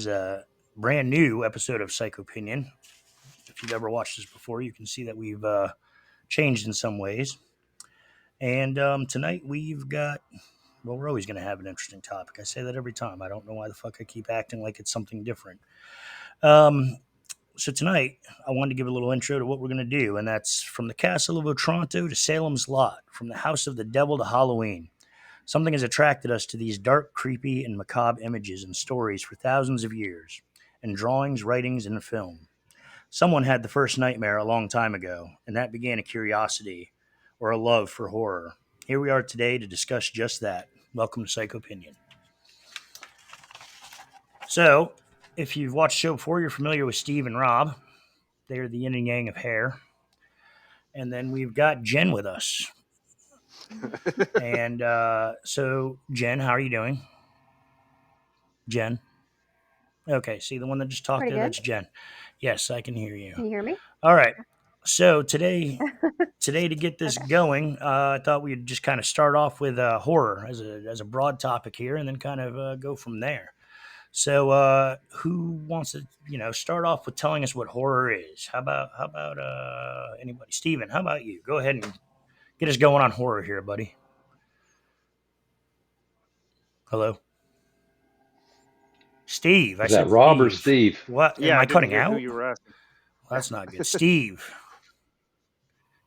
a brand new episode of Psychopinion. If you've ever watched this before, you can see that we've changed in some ways. And tonight we've got, well, we're always going to have an interesting topic. I say that every time. I don't know why the fuck I keep acting like it's something different. Um, so tonight, I wanted to give a little intro to what we're going to do, and that's from the Castle of Otranto to Salem's Lot, from the House of the Devil to Halloween. Something has attracted us to these dark, creepy, and macabre images and stories for thousands of years, in drawings, writings, and film. Someone had the first nightmare a long time ago, and that began a curiosity or a love for horror. Here we are today to discuss just that. Welcome to Psychopinion. So, if you've watched the show before, you're familiar with Steve and Rob. They are the yin and yang of hair. And then we've got Jenn with us. And so, Jenn, how are you doing? Jenn? Okay, see the one that just talked Pretty there? good. That's Jenn. Yes, I can hear you. Can you hear me? All right. So today to get this Okay. going, I thought we'd just kind of start off with horror as a broad topic here, and then kind of go from there. So, who wants to start off with telling us what horror is? How about anybody? Steven, how about you? Go ahead and get us going on horror here, buddy. Hello, Steve. I Is that said Rob or Steve. Steve? What? Am Yeah, I I didn't cutting get who out? you were asking. Well, that's not good. Steve.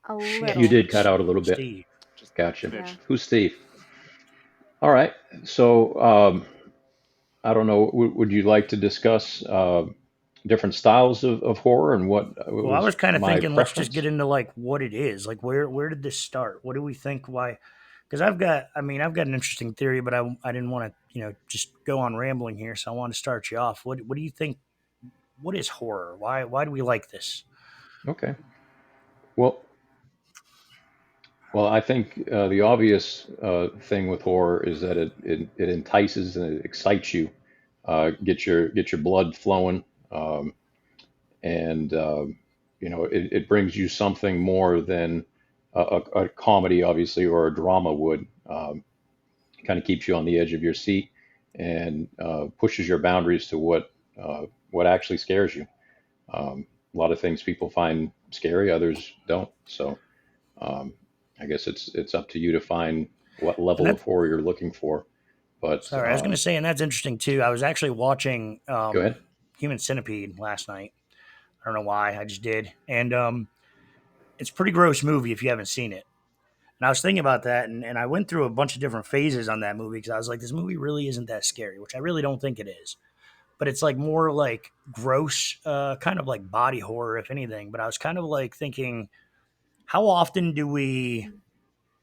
A Shit. You little. did cut out a little bit. Steve. Just Gotcha. Yeah. Who's Steve? All right. So I don't know. Would you like to discuss different styles of horror and what Well, I was was kind of my thinking let's just get preference? into like what it is. Like where did this start? What do we think? Why? Because I've got an interesting theory, but I didn't want to just go on rambling here, so I want to start you off. What do you think? What is horror? Why do we like this? Okay. Well, well, I think the obvious thing with horror is that it entices and it excites you, get your blood flowing, um, and it brings you something more than a comedy, obviously, or a drama would. Kind of keeps you on the edge of your seat and pushes your boundaries to what actually scares you. A lot of things people find scary, others don't. So um, I guess it's up to you to find what And level of that horror you're looking for. But sorry, I was going to say, and that's interesting too. I was actually watching go ahead. Human Centipede last night. I don't know why, I just did, and it's a pretty gross movie if you haven't seen it. And I was thinking about that, and I went through a bunch of different phases on that movie because I was like, this movie really isn't that scary, which I really don't think it is. But it's like more like gross, kind of like body horror, if anything. But I was kind of like thinking, how often do we?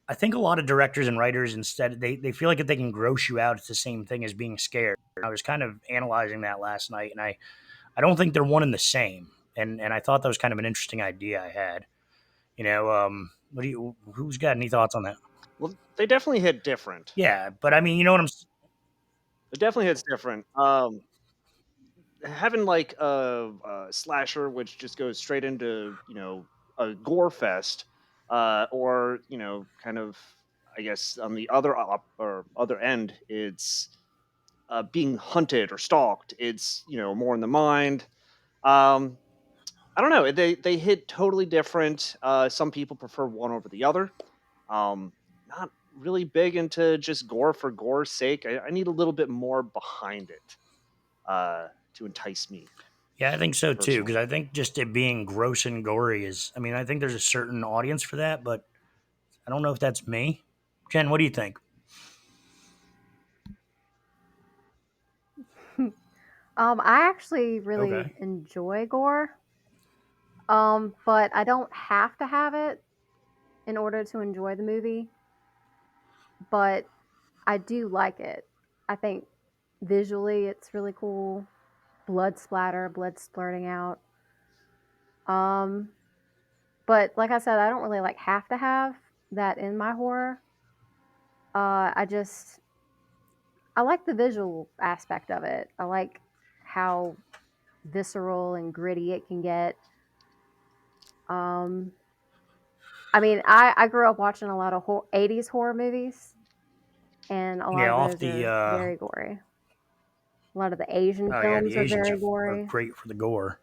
I think a lot of directors and writers instead they feel like if they can gross you out, it's the same thing as being scared. I was kind of analyzing that last night, and I don't think they're one and the same. And I thought that was kind of an interesting idea I had. What do you? Who's got any thoughts on that? well, they definitely hit different. Yeah, but I mean, you know what I'm. It definitely hits different. Having like a slasher, which just goes straight into a gore fest, or kind of, I guess on the other end, it's being hunted or stalked. It's more in the mind. Um, I don't know. They hit totally different. Some people prefer one over the other. Not really big into just gore for gore's sake. I need a little bit more behind it to entice me Yeah, I think so too, because personally. I think just it being gross and gory is. I mean, I think there's a certain audience for that, but I don't know if that's me. Jen, what do you think? I actually Okay. really enjoy gore. But I don't have to have it in order to enjoy the movie. But I do like it. I think visually it's really cool. Blood splatter, blood splurting out. Um, but like I said, I don't really like have to have that in my horror. I just I like the visual aspect of it. I like how visceral and gritty it can get. Um, I mean, I grew up watching a lot of 80s horror movies, and a lot Yeah, of off those the are very gory. A lot of the Asian Oh yeah, the films are Asians very are gory. great for the gore.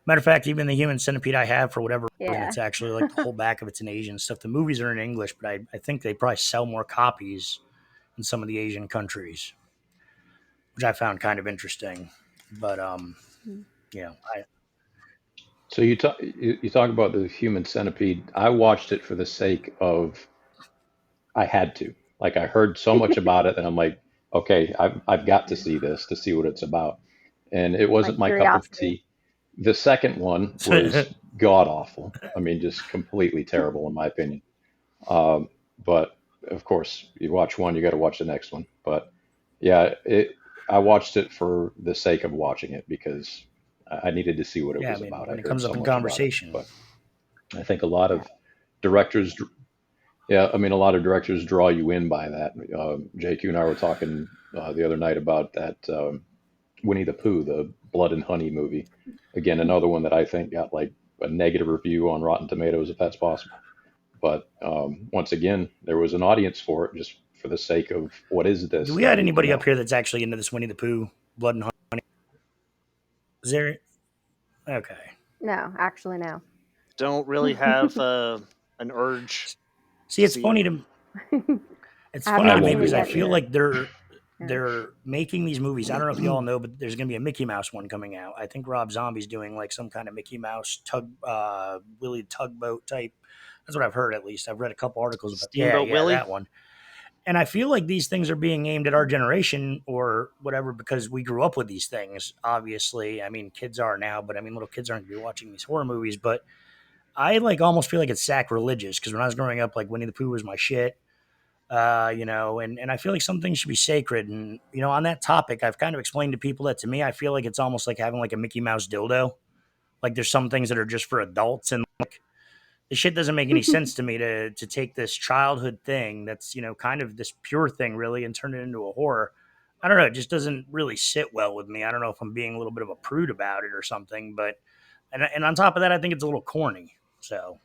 Matter of fact, even the human centipede I have for whatever reason, Yeah. it's actually like the whole back of it's in Asian stuff. The movies are in English, but I think they probably sell more copies in some of the Asian countries, which I found kind of interesting. But Mm. you know, I So you talk about the human centipede. I watched it for the sake of I had to. Like I heard so much about it that I'm like, okay, I've got to see this to see what it's about. And it Like wasn't my cup of curiosity. tea. The second one was god awful. I mean, just completely terrible in my opinion. Um, but of course, you watch one, you got to watch the next one. But yeah, I watched it for the sake of watching it because I needed to see what it yeah, I was mean, about. I when it heard comes so up in much about it. conversation, But I think a lot Yeah. of directors, yeah, I mean, a lot of directors draw you in by that. Jake, you and I were talking the other night about that Winnie the Pooh, the Blood and Honey movie. Again, another one that I think got like a negative review on Rotten Tomatoes, if that's possible. But once again, there was an audience for it just for the sake of what is do this we that I had need to anybody up know. here that's actually into this Winnie the Pooh, Blood and Honey? Is there? Okay. No, actually, no. Don't really have an urge See, to it's see it. funny to I It's have funny I to not me won't seen it be because I yet feel watching either. it. like they're Yeah. they're making these movies. I don't know if you all know, but there's going to be a Mickey Mouse one coming out. I think Rob Zombie's doing like some kind of Mickey Mouse Willie tugboat type. That's what I've heard. At least I've read a couple articles about. Yeah, Steamboat yeah, Willie. that one. And I feel like these things are being aimed at our generation or whatever because we grew up with these things. Obviously, I mean, kids are now, but I mean, little kids aren't going to be watching these horror movies. But I like almost feel like it's sacrilegious because when I was growing up, like Winnie the Pooh was my shit, and I feel like some things should be sacred. And on that topic, I've kind of explained to people that to me, I feel like it's almost like having like a Mickey Mouse dildo. Like there's some things that are just for adults, and like the shit doesn't make any sense to me to take this childhood thing that's kind of this pure thing really and turn it into a horror. I don't know. It just doesn't really sit well with me. I don't know if I'm being a little bit of a prude about it or something, but and on top of that, I think it's a little corny. So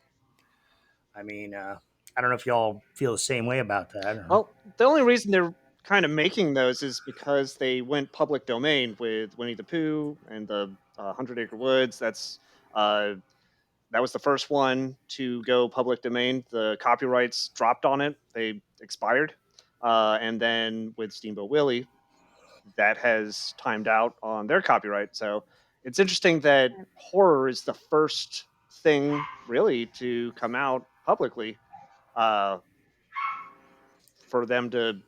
I mean, I don't know if y'all feel the same way about that. Or... Well, the only reason they're kind of making those is because they went public domain with Winnie the Pooh and the Hundred Acre Woods. Uh, that was the first one to go public domain. The copyrights dropped on it; they expired. And then with Steamboat Willie, that has timed out on their copyright. So it's interesting that horror is the first thing really to come out publicly uh, for them to,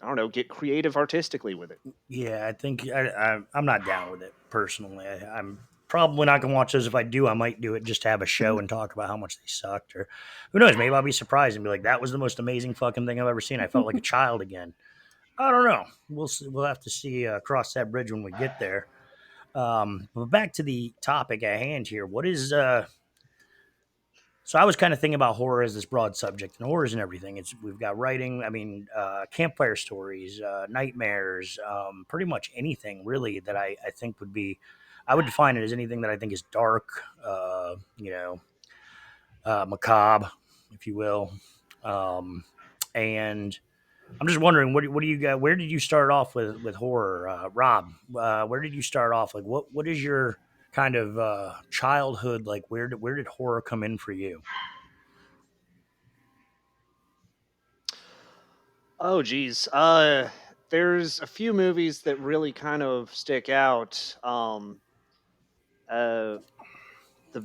I don't know, get creative artistically with it. Yeah, I think I'm not down with it personally. I'm probably not gonna watch those. If I do, I might do it just to have a show and talk about how much they sucked, or who knows? Maybe I'll be surprised and be like, "That was the most amazing fucking thing I've ever seen." I felt like a child again. I don't know. We'll see. We'll have to see cross that bridge when we get there. But back to the topic at hand here. What is So I was kind of thinking about horror as this broad subject, and horror isn't everything. We've got writing. I mean, campfire stories, nightmares, pretty much anything really that I think would be. I would define it as anything that I think is dark, macabre, if you will. Um, and I'm just wondering, what do you got? Where did you start off with horror, Rob? Where did you start off? Like, what is your kind of childhood like? Where did horror come in for you? Oh, geez. There's a few movies that really kind of stick out. Uh, the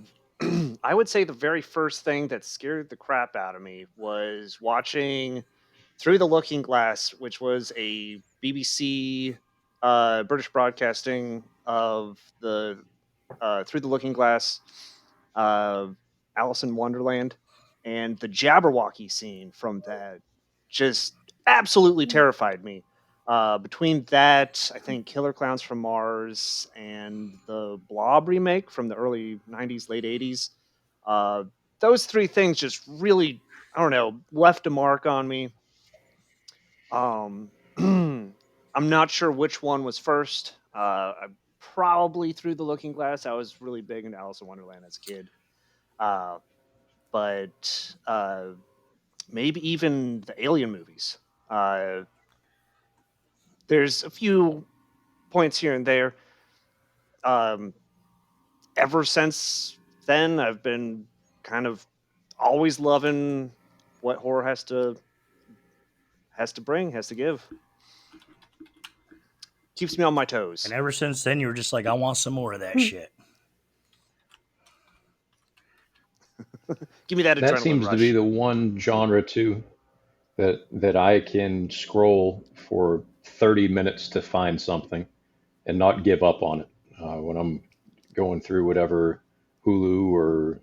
I would say the very first thing that scared the crap out of me was watching Through the Looking Glass, which was a BBC British broadcasting of the Through the Looking Glass, uh, Alice in Wonderland, and the Jabberwocky scene from that just absolutely terrified me. Between that, I think Killer Clowns from Mars and the Blob remake from the early '90s, late '80s, uh, those three things just really, I don't know, left a mark on me. Um, I'm not sure which one was first. Probably Through the Looking Glass. I was really big into Alice in Wonderland as a kid. Uh, but maybe even the Alien movies. Uh, there's a few points here and there. Um, Ever since then, I've been kind of always loving what horror has to bring, has to give. Keeps me on my And toes. ever since then, you were just like, I want some more of that shit. Give me that That adrenaline seems to be rush. the one genre too that I can scroll for 30 minutes to find something and not give up on it. When I'm going through whatever Hulu or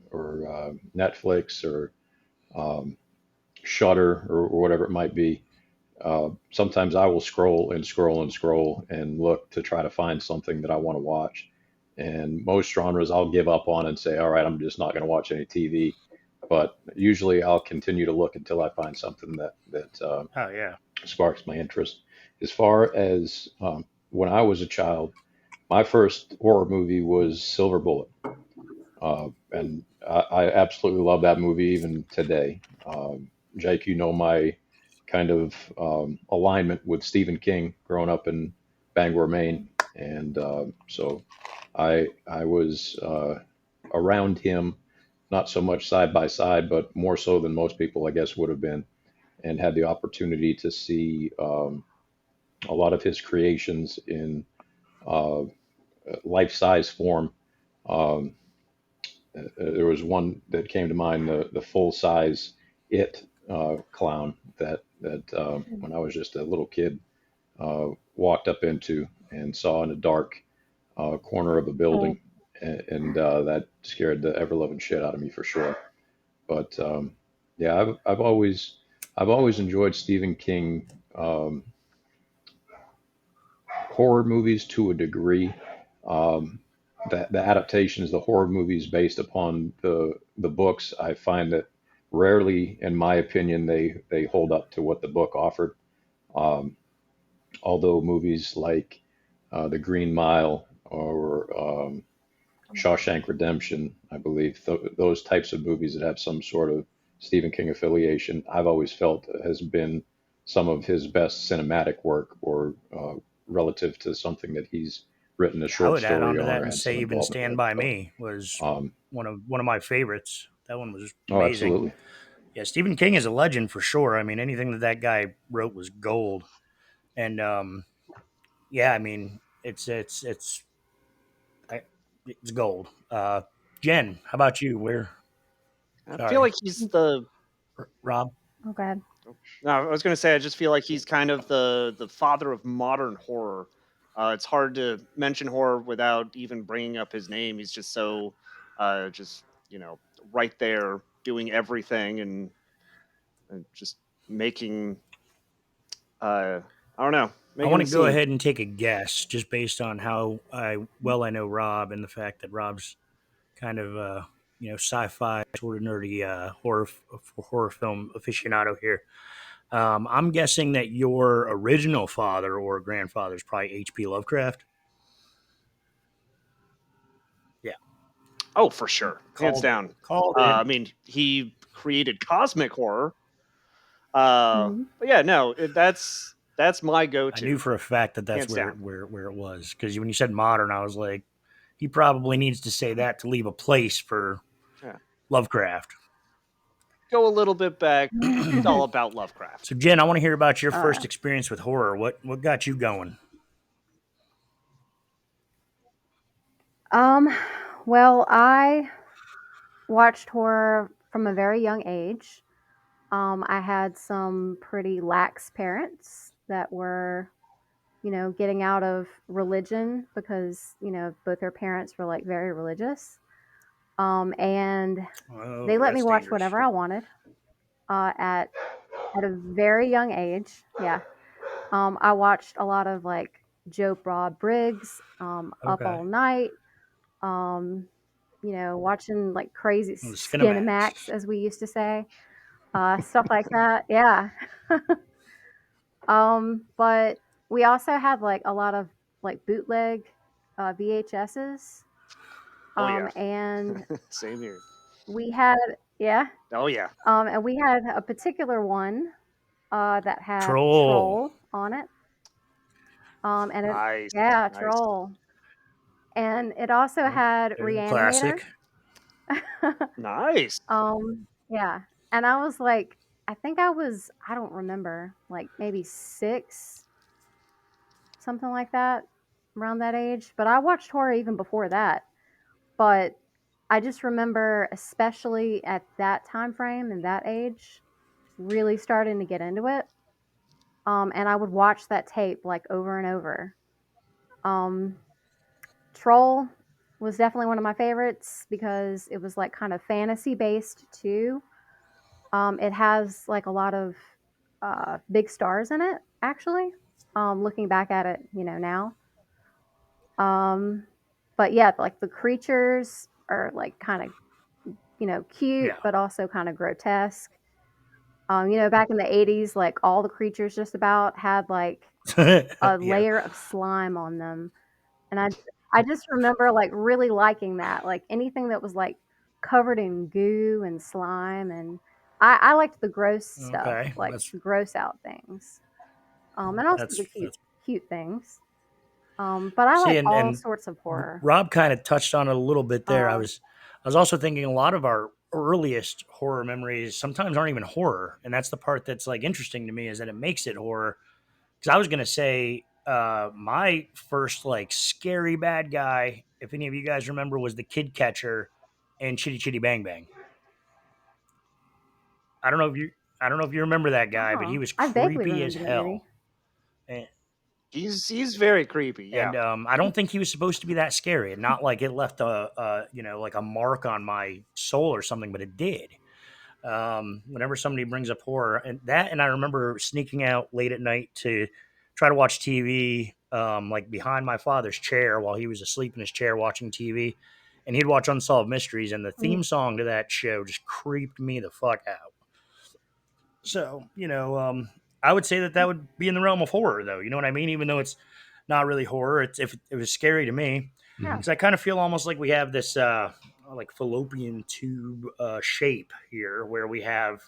Netflix or um, Shutter or whatever it might be, sometimes I will scroll and scroll and scroll and look to try to find something that I want to watch. And most genres I'll give up on and say, all right, I'm just not going to watch any TV. But usually I'll continue to look until I find something that Oh, yeah. sparks my interest. As far as when I was a child, my first horror movie was Silver Bullet, and I absolutely love that movie even today. Jake, you know my kind of alignment with Stephen King growing up in Bangor, Maine, and so I was around him, not so much side by side, but more so than most people, I guess, would have been, and had the opportunity to see a lot of his creations in uh, life size form. Um, there was one that came to mind, the full size It clown that when I was just a little kid walked up into and saw in a dark corner of a Oh, building, and that scared the ever loving shit out of me for sure. But yeah, I've always enjoyed Stephen King horror movies to a degree. Um, the adaptations, the horror movies based upon the books, I find that rarely, in my opinion, they hold up to what the book offered. Um, although movies like The Green Mile or Shawshank Redemption, I believe those types of movies that have some sort of Stephen King affiliation, I've always felt has been some of his best cinematic work, or relative to something that he's written a I short would add on story to on that or and had say some even involvement Stand with. By So, Me was um, one of my favorites. That one was oh, amazing. absolutely. Yeah, Stephen King is a legend for sure. I mean, anything that guy wrote was gold. And yeah, I mean, it's gold. Jen, how about you? Where? I feel Sorry, like he's the. Rob. oh, God. No, I was going to say I just feel like he's kind of the father of modern horror. It's hard to mention horror without even bringing up his name. He's just so, just right there doing everything and just making. I don't know, I making want the to go scene. ahead and take a guess, just based on how I know Rob and the fact that Rob's kind of sci-fi sort of nerdy horror film aficionado here. I'm guessing that your original father or grandfather is probably H.P. Lovecraft. Yeah, Oh, for sure, hands called it. down. Called it. I mean, he created cosmic horror. Mhm. But yeah, no, that's my I knew go-to, for a fact that that's hands where down. where it was, because when you said modern, I was like, he probably needs to say that to leave a place for Yeah, Lovecraft. go a little bit back. It's all about Lovecraft. So Jen, I want to hear about your uh, first experience with horror. What got you going? um, well, I watched horror from a very young age. I had some pretty lax parents that were, getting out of religion because, both their parents were like very religious. And they Oh, let me that's watch dangerous. whatever I wanted at a very young age. Yeah. I watched a lot of like Joe Broad Briggs, Up Okay. All Night, watching like crazy Well, the Skinamax. Skinamax, as we used to say, stuff like that. Yeah. But we also had like a lot of like bootleg VHSs. Oh yeah, And same here. we had, yeah, Oh yeah. and we had a particular one that had Troll. Troll on it. And it Nice, yeah, nice, Troll. And it also Yeah, had Reanimator. classic. nice. Yeah, and I was like, I think I don't remember, like, maybe 6, something like that, around that age, but I watched horror even before that, but I just remember, especially at that time frame and that age, really starting to get into it, and I would watch that tape, like, over and over. Um, Troll was definitely one of my favorites because it was, like, kind of fantasy based too. It has like a lot of big stars in it, actually. Looking back at it, now. Um, but yeah, like the creatures are like kind of, cute, Yeah. but also kind of grotesque. Back in the 80s, like all the creatures just about had like a Yeah. layer of slime on them. And I just remember like really liking that. Like anything that was like covered in goo and slime, and I liked the gross stuff, Okay. like the gross out things. And also the cute That's cute things. But I see, like and all sorts of horror. Rob kind of touched on it a little bit there. Um, I was also thinking a lot of our earliest horror memories sometimes aren't even horror, and that's the part that's like interesting to me is that it makes it horror. Because I was gonna say, my first like scary bad guy, if any of you guys remember, was the kid catcher in Chitty Chitty Bang Bang. I don't know if you I don't know if you remember that guy, but he oh, was I vaguely creepy as remember the movie. hell. And, He's very creepy. Yeah. I don't think he was supposed to be that scary. Not like it left like a mark on my soul or something, but it did. Whenever somebody brings up horror, and I remember sneaking out late at night to try to watch TV, like behind my father's chair while he was asleep in his chair watching TV, and he'd watch Unsolved Mysteries, and the Mm, theme song to that show just creeped me the fuck out. So, I would say that would be in the realm of horror, though. You know what I mean? Even though it's not really horror, it's if it was scary to me, yeah. Mhm. because I kind of feel almost like we have this like fallopian tube shape here, where we have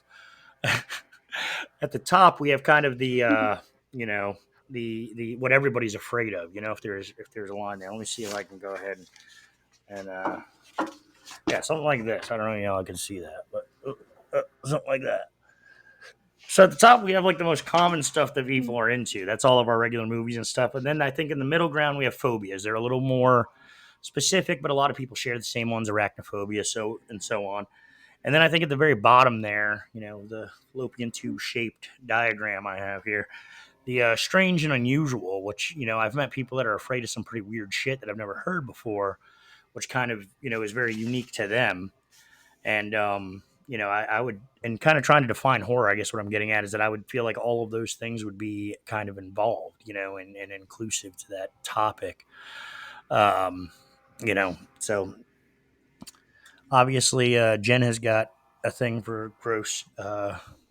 at the top we have kind of the you know the what everybody's afraid of. If there's a line there. Let me see if I can go ahead and yeah, something like this. I don't know how I can see that, but something like that. So at the top, we have like the most common stuff that Mm, people are into. That's all of our regular movies and stuff. And then I think in the middle ground, we have phobias. They're a little more specific, but a lot of people share the same ones: arachnophobia, so and so on. And then I think at the very bottom there, the fallopian tube shaped diagram I have here, the strange and unusual, which I've met people that are afraid of some pretty weird shit that I've never heard before, which kind of is very unique to them. And I would, and kind of trying to define horror, I guess what I'm getting at is that I would feel like all of those things would be kind of involved, and inclusive to that topic. Um, so obviously, Jen has got a thing for gross,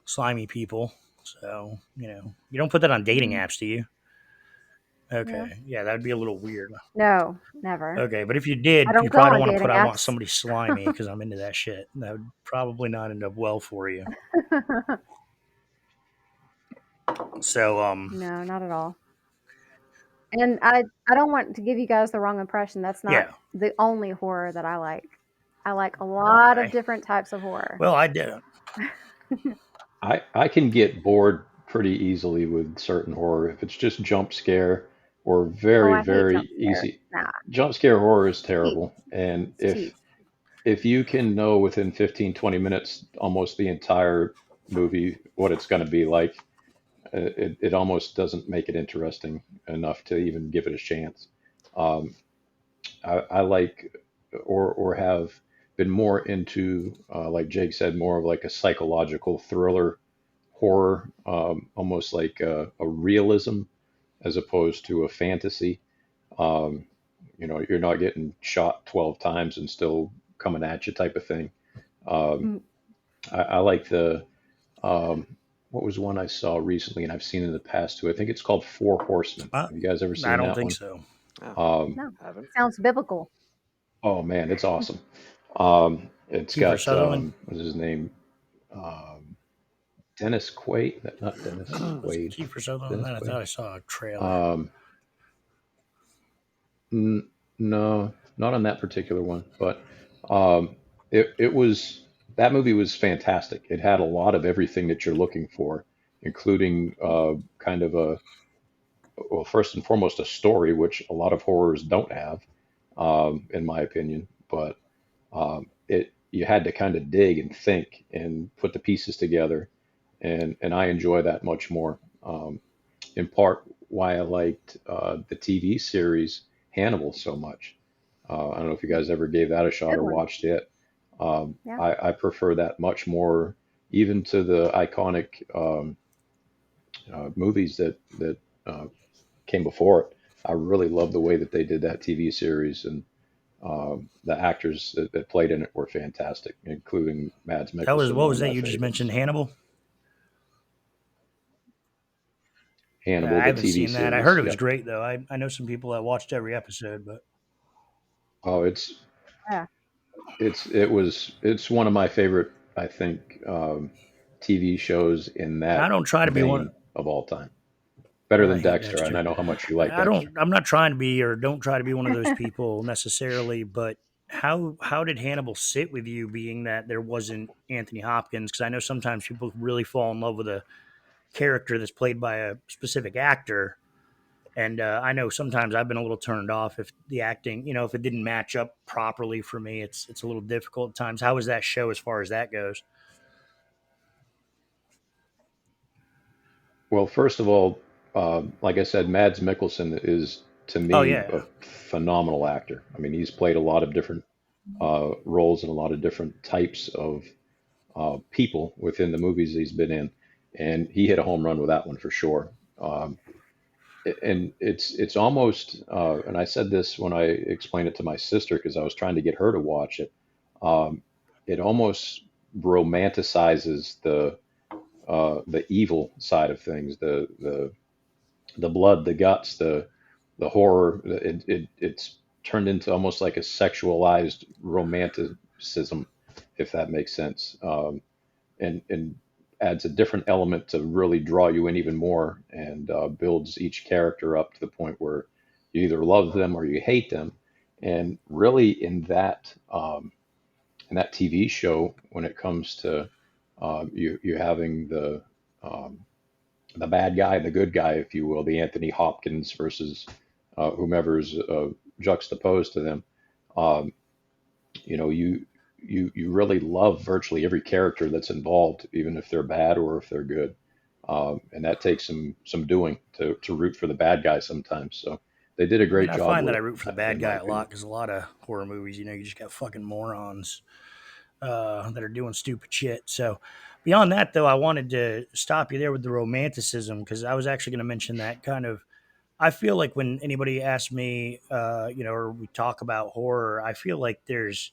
slimy people. So you don't put that on dating mm, apps, do you? yeah. Okay, yeah, that would be a little weird. No, never. Okay, but if you I did, you don't go probably don't on want to put dating "I want apps. somebody slimy" because I'm into that shit. That would probably not end up well for you. So, No, not at all. And I don't want to give you guys the wrong impression. That's not yeah, the only horror that I like. I like a lot of okay. different types of horror. Well, I do. I can get bored pretty easily with certain horror if it's just jump scare or Oh, very I hate very jump scares. easy. Nah, Jump scare horror is cheap. terrible, and It's cheap. if you can know within 15 20 minutes almost the entire movie what it's going to be like, it almost doesn't make it interesting enough to even give it a chance. Um, I like or have been more into like Jake said, more of like a psychological thriller horror, almost like a realism as opposed to a fantasy. Um, you're not getting shot 12 times and still coming at you type of thing. Um, Mm, I like the um, what was one I saw recently and I've seen in the past too. I think it's called Four Horsemen. Uh, Have you guys ever I seen don't that think one? so. Oh, Um, no, haven't. sounds biblical. oh man, it's awesome. It's Kiefer got Sutherland. what's his name? Um, Dennis Quaid, not Dennis Was it Quaid. Kiefer Sutherland? Dennis I Quaid. thought I saw a trailer. Um, No, not on that particular one, but it was that movie was fantastic. It had a lot of everything that you're looking for, including kind of a well, first and foremost, a story, which a lot of horrors don't have, in my opinion. But it you had to kind of dig and think and put the pieces together, and I enjoy that much more. In part, why I liked the TV series Hannibal so much. I don't know if you guys ever gave that a shot Good or one. watched it. Yeah. I prefer that much more, even to the iconic movies that uh, came before it. I really love the way that they did that TV series, and the actors that played in it were fantastic, including Mads That was Mikkelsen, what one was of that my you just mentioned? favorites. Hannibal. Yeah, Hannibal, I the haven't TV seen that. I heard series. it was Yep. great though. I know some people that watched every episode, but Oh, Yeah. it's one of my favorite, I think, TV shows in I that don't try to be one. vein of all time. Better I than hate Dexter, and Dexter. I know how much you like I Dexter. don't. I'm not trying to be or don't try to be one of those people necessarily. But how did Hannibal sit with you, being that there wasn't Anthony Hopkins? Because I know sometimes people really fall in love with a character that's played by a specific actor. And I know sometimes I've been a little turned off if the acting, if it didn't match up properly for me. It's a little difficult at times. How was that show as far as that goes? Well, first of all, like I said, Mads Mikkelsen is to Oh me a yeah, phenomenal actor. I mean, he's played a lot of different roles and a lot of different types of people within the movies he's been in, and he hit a home run with that one for sure. And it's almost, and I said this when I explained it to my sister because I was trying to get her to watch it. Um, it almost romanticizes the evil side of things, the blood, the guts, the horror. It's turned into almost like a sexualized romanticism, if that makes sense, and adds a different element to really draw you in even more, and builds each character up to the point where you either love them or you hate them. And really, in that TV show, when it comes to you having um, the bad guy, the good guy, if you will, the Anthony Hopkins versus whomever's juxtaposed to them. Um, you really love virtually every character that's involved, even if they're bad or if they're good. And that takes some doing to root for the bad guy sometimes. So they did a I mean, great I job find that with I it, root for the bad in my guy a lot opinion. because a lot of horror movies, you just got fucking morons that are doing stupid shit. So beyond that, though, I wanted to stop you there with the romanticism because I was actually going to mention that kind of. I feel like when anybody asks me, or we talk about horror, I feel like there's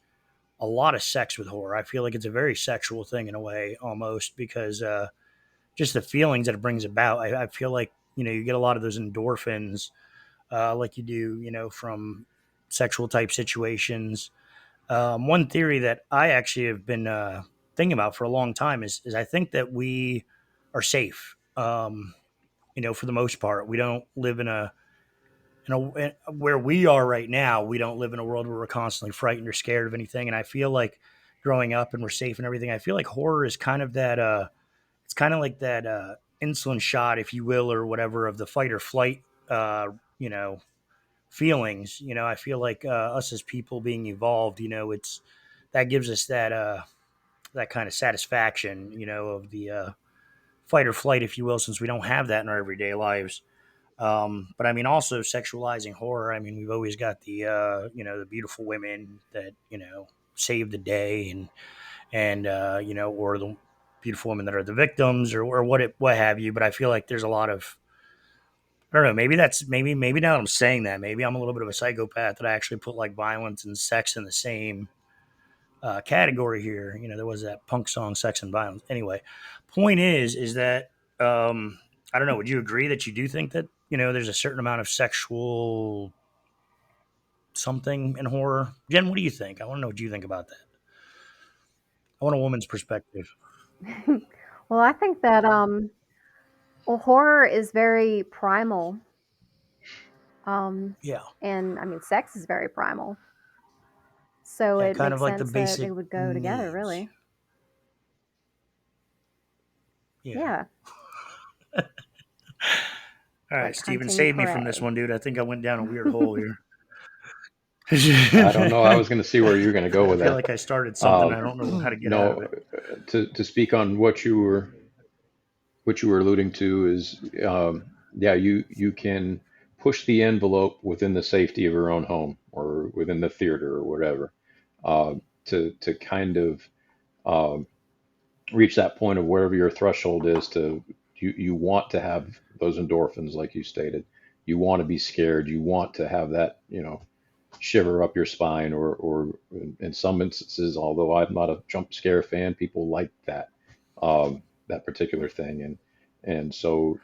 a lot of sex with horror. I feel like it's a very sexual thing in a way, almost because just the feelings that it brings about. I feel like you get a lot of those endorphins, like you do, from sexual type situations. One theory that I actually have been thinking about for a long time is I think that we are safe. For the most part, we don't live where we are right now. We don't live in a world where we're constantly frightened or scared of anything. And I feel like growing up and we're safe and everything. I feel like horror is kind of that. It's kind of like that insulin shot, if you will, or whatever, of the fight or flight. You know, feelings. I feel like us as people being evolved. It's that gives us that kind of satisfaction. Of the fight or flight, if you will, since we don't have that in our everyday lives. But I mean, also sexualizing horror. I mean, we've always got the beautiful women that save the day, and or the beautiful women that are the victims, or what have you. But I feel like there's a lot of I don't know. Maybe now that I'm saying that, maybe I'm a little bit of a psychopath that I actually put like violence and sex in the same category here. There was that punk song, "Sex and Violence." Anyway, point is that I don't know. Would you agree that you do think that there's a certain amount of sexual something in horror? Jen, what do you think? I want to know what you think about that. I want a woman's perspective. Well, I think that, well, horror is very primal. Yeah. And I mean, sex is very primal. So Yeah, it kind of makes like the sense that they basic would go together, needs. really. Yeah. Yeah. All right, Like Steven, hunting save me from this prey. one, dude. I think I went down a weird hole here. I don't know. I was going to see where you're going to go I with feel that. like I started something. I don't know how to get out of No, it. to speak on what you were alluding to is, yeah, you can push the envelope within the safety of your own home or within the theater or whatever, uh, to kind of um, reach that point of wherever your threshold is. To you want to have those endorphins, like you stated. You want to be scared. You want to have that, shiver up your spine, or in some instances, although I'm not a jump scare fan, people like that particular thing, and so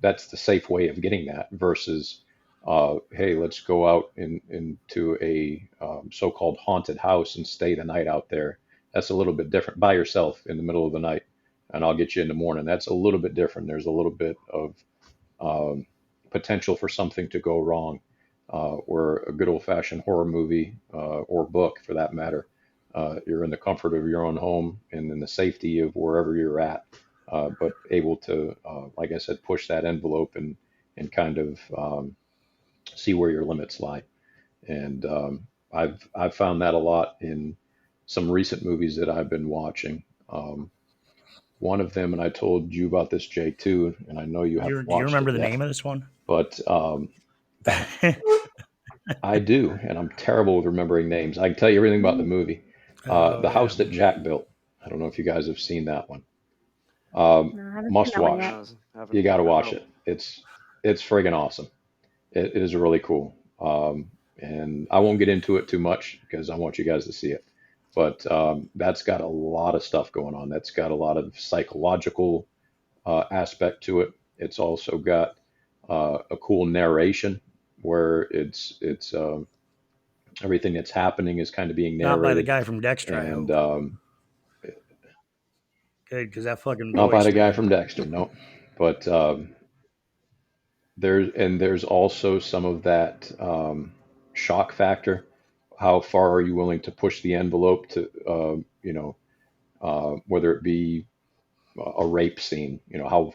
that's the safe way of getting that versus, hey, let's go out into a so-called haunted house and stay the night out there. That's a little bit different by yourself in the middle of the night, and I'll get you in the morning. That's a little bit different. There's a little bit of um, potential for something to go wrong, or a good old fashioned horror movie, or book for that matter. You're in the comfort of your own home and in the safety of wherever you're at, but able to, like I said, push that envelope and kind of see where your limits lie. And I've found that a lot in some recent movies that I've been watching. One of them, and I told you about this, Jay, too, and I know you haven't Do you watched it remember the yet, name of this one? but I do, and I'm terrible with remembering names. I can tell you everything about the movie. Oh, The yeah. House That Jack Built. I don't know if you guys have seen that one. Um, No, I haven't seen Must that one yet. watch. No, haven't. You got to Don't watch know. it. It's friggin' awesome. It is really cool. And I won't get into it too much because I want you guys to see it. But that's got a lot of stuff going on. That's got a lot of psychological aspect to it. It's also got a cool narration where it's everything that's happening is kind of being Not by the narrated, guy from Dexter, I and hope. Good, because that fucking not by voice, the guy man. from Dexter, no. But there's also some of that shock factor. How far are you willing to push the envelope to, whether it be a rape scene? How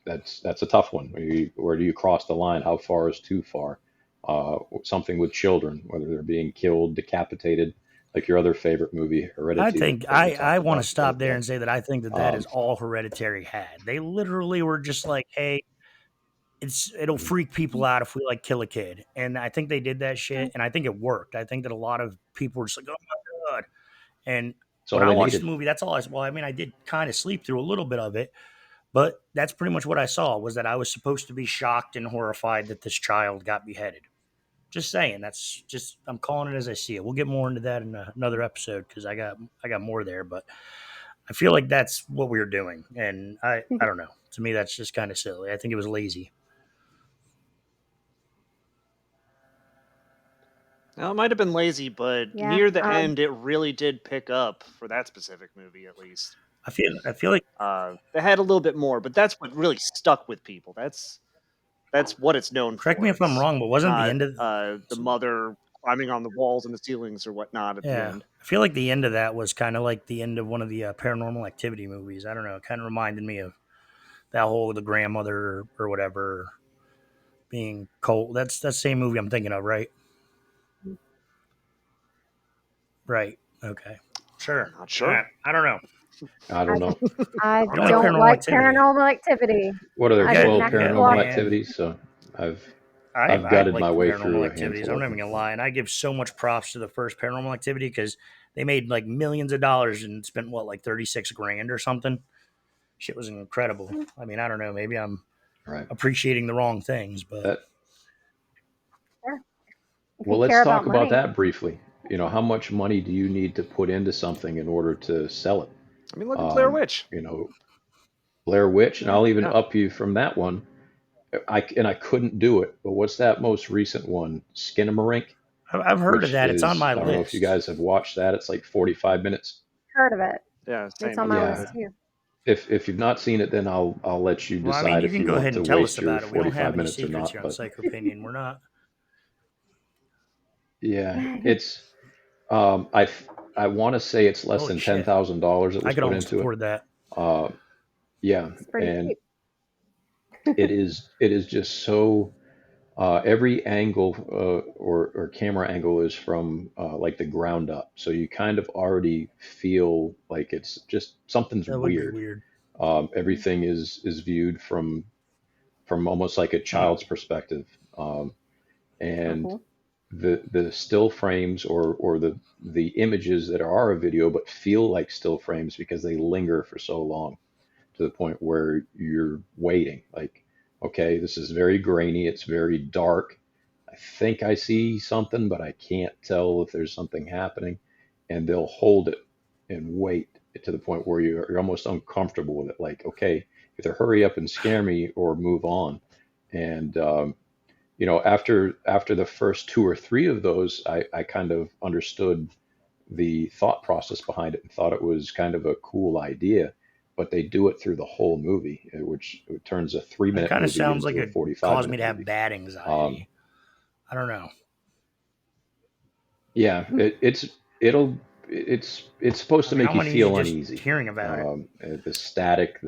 that's a tough one. Where do you cross the line? How far is too far? Something with children, whether they're being killed, decapitated, like your other favorite movie, I Heredity, think that we I talked want to about the other stop there day. and say that I think that that Um, is all Hereditary had. They literally were just like, "Hey, it'll mhm. freak people out if we like kill a kid," and I think they did that shit, and I think it worked. I think that a lot of people were just like, "Oh my god," and It's when all I they watched the needed. movie, that's all I. Well, I mean, I did kind of sleep through a little bit of it, but that's pretty much what I saw. Was that I was supposed to be shocked and horrified that this child got beheaded. Just saying. That's just I'm calling it as I see it. We'll get more into that in another episode because I got more there, but I feel like that's what we were doing, and I don't know. To me, that's just kind of silly. I think it was lazy. Now, it might have been lazy, but Yeah. near the end, it really did pick up for that specific movie, at least. I feel like They had a little bit more, but that's what really stuck with people. That's what it's known correct me for. if I'm It's wrong, but wasn't the not end of the mother climbing on the walls and the ceilings or whatnot at the yeah. end. I feel like the end of that was kind of like the end of one of the Paranormal Activity movies. I don't know. It kind of reminded me of that whole the grandmother or whatever being cold. That's that same movie I'm thinking of, right? Right. Okay. Sure. I'm not All right. sure. I don't know. I I don't know. I You like don't No. Paranormal like Activity? Paranormal Activity. What are there? I Yeah, didn't 12 actually yeah, paranormal watch man. activities? So I've I I've I gutted my like the way Paranormal through a Activities. handful I'm of not even them. gonna lie, and I give so much props to the first Paranormal Activity because they made like millions of dollars and spent what like 36 grand or something. Shit was incredible. it. I mean, I don't know. Maybe I'm Right. appreciating the wrong things, but That Sure. If you Well, let's care about talk about money. that briefly. How much money do you need to put into something in order to sell it? I mean, look at Blair Um, Witch. you know, Blair Witch, and Yeah. I'll even Yeah. up you from that one. I couldn't do it, but what's that most recent one? Skinamarink, I've heard of which that. It's on is, my I don't know if you list. guys have watched that. It's like 45 minutes. Heard of it. Yeah, It's same. on I've my heard of Yeah. list it. too. If you've not seen it, then I'll let you Well, I mean, decide you if can you go want ahead to and tell us waste your about it. We don't have 45 any minutes or secrets here not. on But Psychopinion. We're not. Yeah, it's I I want to say it's less Holy than shit! $10,000 that I was could put almost into it. afford that. Uh, yeah, It's pretty and cheap. it is just so every angle or camera angle is from like the ground up, so you kind of already feel like it's just something's That would be weird. weird. Everything is viewed from almost like a Hmm. child's perspective, Oh, and cool. the still frames or the images that are a video but feel like still frames because they linger for so long to the point where you're waiting like, okay, this is very grainy, it's very dark, I think I see something but I can't tell if there's something happening, and they'll hold it and wait to the point where you're almost uncomfortable with it, like, okay, either hurry up and scare me or move on. And after the first two or three of those, I kind of understood the thought process behind it and thought it was kind of a cool idea. But they do it through the whole movie, which turns a three That minute kind of movie sounds like into a it 45 caused me minute to have movie. bad Um, anxiety. I don't know. yeah, it's supposed I to mean, make I'm you uneasy feel just uneasy. hearing about it. The static,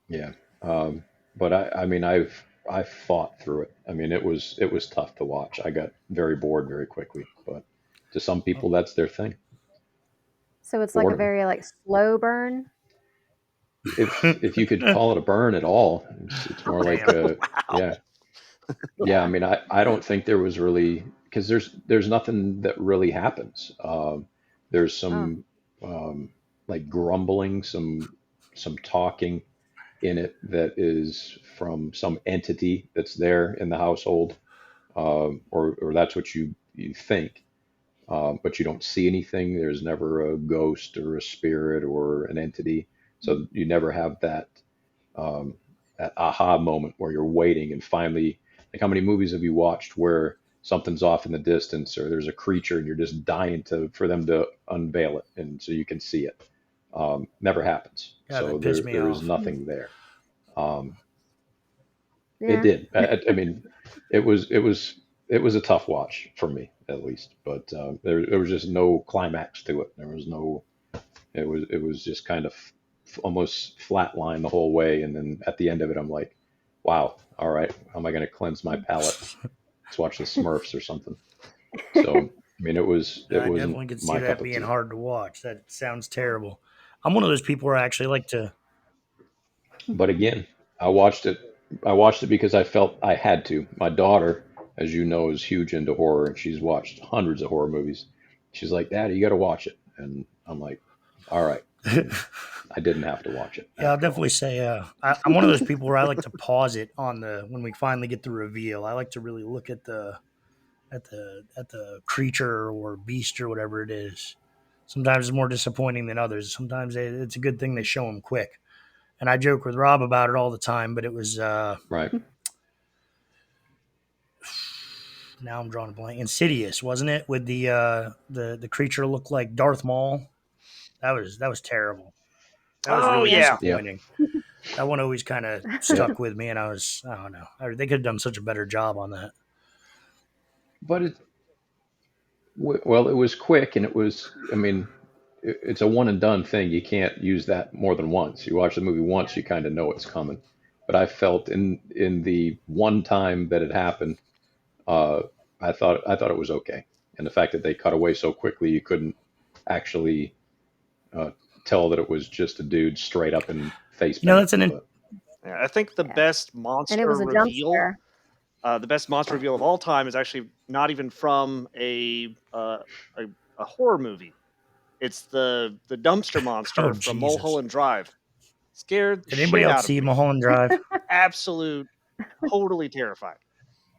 yeah. Um, but I mean, I fought through it. I mean, it was tough to watch. I got very bored very quickly, but to some Oh, people, that's their thing. So it's like a Boredom. very like slow burn. If you could call it a burn at all, it's more like damn. a, Wow. yeah. Yeah, I Yeah. mean, I don't think there was really, because there's nothing that really happens. There's Oh. some like grumbling, some talking in it that is from some entity that's there in the household, or that's what you think, but you don't see anything. There's never a ghost or a spirit or an entity, so you never have um, that aha moment where you're waiting and finally, like, how many movies have you watched where something's off in the distance or there's a creature and you're just dying for them to unveil it and so you can see it? Never happens. Yeah, So that pissed there me there is off. nothing there. Um, it Yeah. did. I mean, it was a tough watch for me at least, but there was just no climax to it. There was no. It was just kind of almost flatline the whole way, and then at the end of it, I'm like, wow, all right, how am I going to cleanse my palate? Let's watch the Smurfs or something. So I mean, it I wasn't definitely could see my that cup of being tea. hard to watch. That sounds terrible. I'm one of those people where I actually like to. But again, I watched it. I watched it because I felt I had to. My daughter, as you know, is huge into horror, and she's watched hundreds of horror movies. She's like, "Daddy, you got to watch it," and I'm like, "All right." And I didn't have to watch it Yeah, I'll after all. definitely say I'm one of those people where I like to pause it on the when we finally get the reveal. I like to really look at the creature or beast or whatever it is. Sometimes it's more disappointing than others. Sometimes it's a good thing they show them quick. And I joke with Rob about it all the time, but it was Right. now I'm drawing a blank. Insidious, wasn't it? With the creature looked like Darth Maul. That was terrible. That was Oh really Yeah. yeah. Yeah. disappointing. That one always kind of Yep. stuck with me, and I don't know. They could have done such a better job on that. But well, it was quick, and it was. I mean, it's a one and done thing. You can't use that more than once. You watch the movie once, you kind of know it's coming. But I felt in the one time that it happened, uh, I thought it was okay, and the fact that they cut away so quickly, you couldn't actually uh, tell that it was just a dude straight up in face You know, paint. that's an But Yeah, I think the Yeah. best And it was monster a jump reveal, scare. the best monster reveal of all time, is actually not even from a, a horror movie. It's the dumpster oh monster from Jesus! Mulholland Drive. Scared the Did anybody shit else out of see me. Mulholland Drive? Absolute, totally terrified.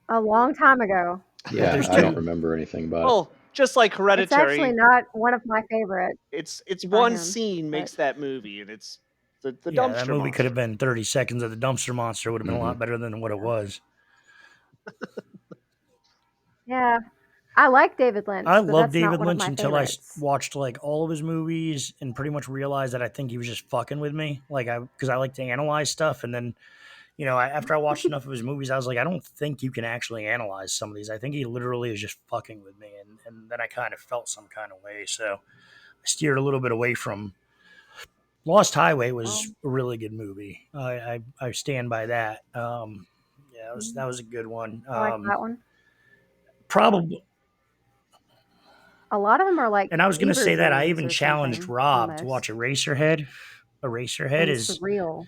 A long time ago. Yeah, yeah, there's I don't two. remember anything about it. Well, just like It's actually Hereditary, not one of my favorites it's by one him, scene but makes that movie, and it's the Yeah, that dumpster movie could have monster. been 30 seconds of the dumpster monster would have been a Hmm. lot better than what it yeah. was. Yeah. I like David I Lynch, but love that's not David one of Lynch my until I favorites. watched like all of his movies and pretty much realized that I think he was just fucking with me. Like because I like to analyze stuff, and then After I watched enough of his movies, I was like, I don't think you can actually analyze some of these. I think he literally is just fucking with me, and then I kind of felt some kind of way, so I steered a little bit away from. Lost Highway was Um, a really good movie. I stand by that. Yeah, that mm, was a good one. I like that one. Probably, A lot of them are like and I was gonna fever say that I dreams even or challenged something, Rob to watch almost, Eraserhead. Eraserhead and is surreal.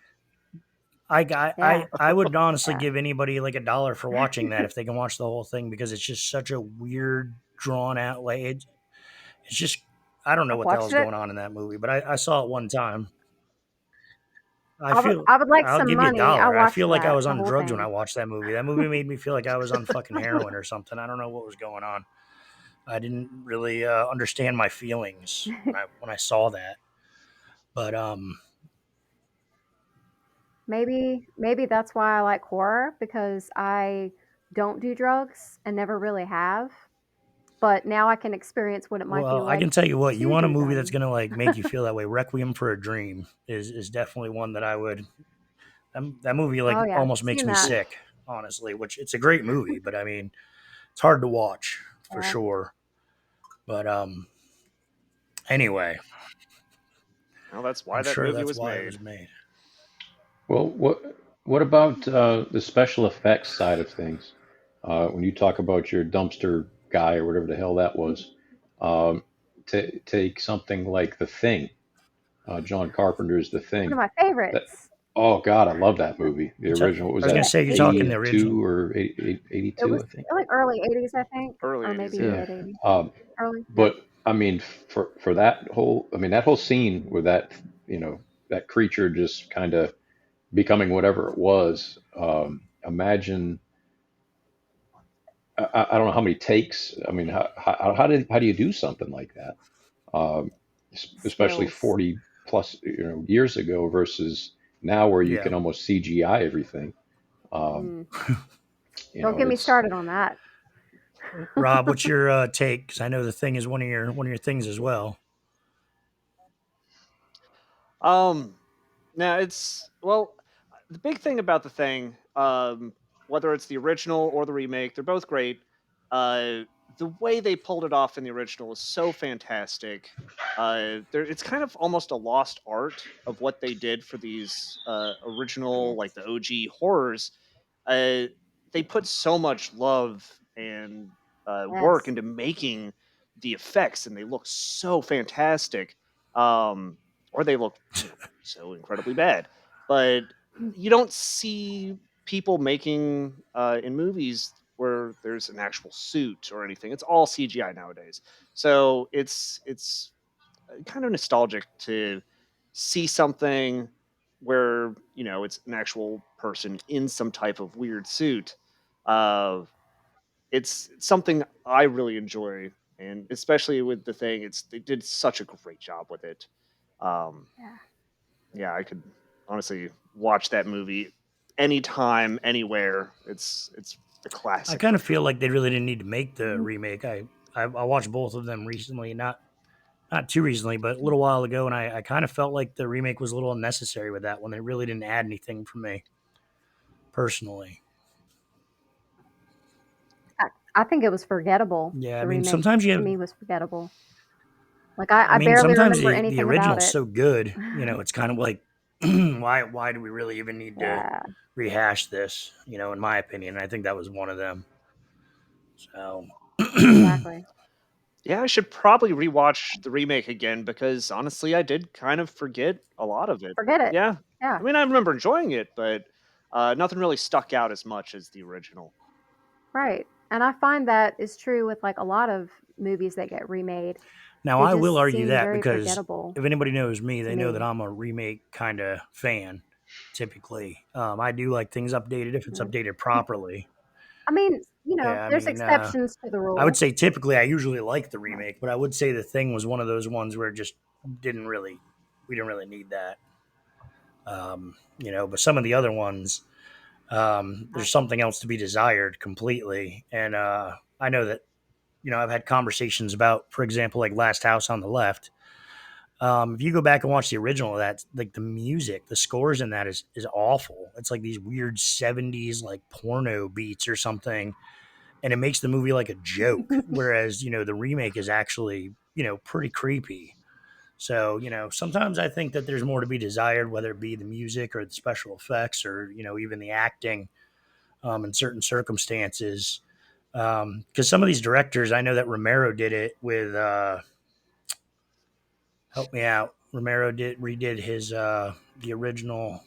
I got Yeah, I would honestly yeah. give anybody like $1 for watching that if they can watch the whole thing because it's just such a weird, drawn out way. It's just I don't know I've what the hell watched is it. going on in that movie, but I saw it one time. I would like I'll some give you a money. I dollar. I watched feel like I that, was the on whole drugs when I thing. watched that movie. That movie made me feel like I was on fucking heroin or something. I don't know what was going on. I didn't really understand my feelings when I saw that. But Maybe that's why I like horror, because I don't do drugs and never really have, but now I can experience what it might be well, I like can tell you what, you to want a do movie that's them. gonna like make you feel that way. Requiem for a Dream is definitely one that I would. That movie like Oh, yeah, almost makes seen me that. sick, honestly. Which it's a great movie, but I mean it's hard to watch for Yeah, sure. But anyway, Well, that's why I'm that sure movie that's was why it made. was made. Well, what about the special effects side of things? When you talk about your dumpster guy or whatever the hell that was, um, take something like The Thing, John Carpenter's The one of Thing. my That favorites. oh God, I love that movie. The original. What was I was gonna Yeah, that? say you're talking the original. 82 or 82, it was I think. like early '80s, I think, Early or 80s, maybe yeah. Yeah. mid-'80s. Um, Early, yeah. but I mean, for that whole, I mean, that whole scene with that, that creature just kind of becoming whatever it was. Imagine, I don't know how many takes. I mean, how do you do something like that? Um, Especially Skills. 40 plus years ago versus now, where you Yeah. can almost CGI everything. Um, Mm, don't get me it's started on that. Rob, what's your take? Because I know the thing is one of your things as well. Um, Now it's well, the big thing about the thing, whether it's the original or the remake, they're both great. Uh, the way they pulled it off in the original is so fantastic. It's kind of almost a lost art of what they did for these original, like Yes. the OG horrors. Uh, they put so much love and work Yes. into making the effects, and they look so fantastic. Or they look, so incredibly bad. But you don't see people making in movies where there's an actual suit or anything. It's all CGI nowadays. So it's kind of nostalgic to see something where it's an actual person in some type of weird suit. Uh, it's something I really enjoy, and especially with the thing, they did such a great job with it. Um, Yeah. yeah, I could honestly watch that movie anytime, anywhere. It's a I classic kind for of feel sure. like they really didn't need to make the Mhm. remake. I watched both of them recently, not too recently, but a little while ago, and I kind of felt like the remake was a little unnecessary with that one. They really didn't add anything for me personally. I think it was forgettable. Yeah, I The mean remake sometimes you to have. me was forgettable. Like I I mean barely sometimes remember the anything about original's it. so good, it's kind of like why do we really even need to Yeah, rehash this? In my opinion, I think that was one of them. So. exactly. Yeah, I should probably rewatch the remake again because honestly, I did kind of forget a lot of it. Forget it. Yeah, Yeah, I mean, I remember enjoying it, but nothing really stuck out as much as the original. right. And I find that is true with like a lot of movies that get remade. Now, They I will just argue seem that very because forgettable if anybody knows me, to they know that me. I'm a remake kind of fan. Typically, I do like things updated if it's Mm. updated properly. I mean, Yeah, I there's mean, exceptions to the I would rule. say typically I usually like the Yeah. remake, but I would say the thing was one of those ones where it just we didn't really need that. But some of the other ones, there's something else to be desired completely. And I know that I've had conversations about, for example, like Last House on the Left. If you go back and watch the original of that, like the music, the scores in that is awful. It's like these weird 70s like porno beats or something, and it makes the movie like a joke. Whereas, the remake is actually, pretty creepy. So, sometimes I think that there's more to be desired, whether it be the music or the special effects or, even the acting in certain circumstances. Because some of these directors, I know that Romero did it with, help me out. Romero redid his, the original,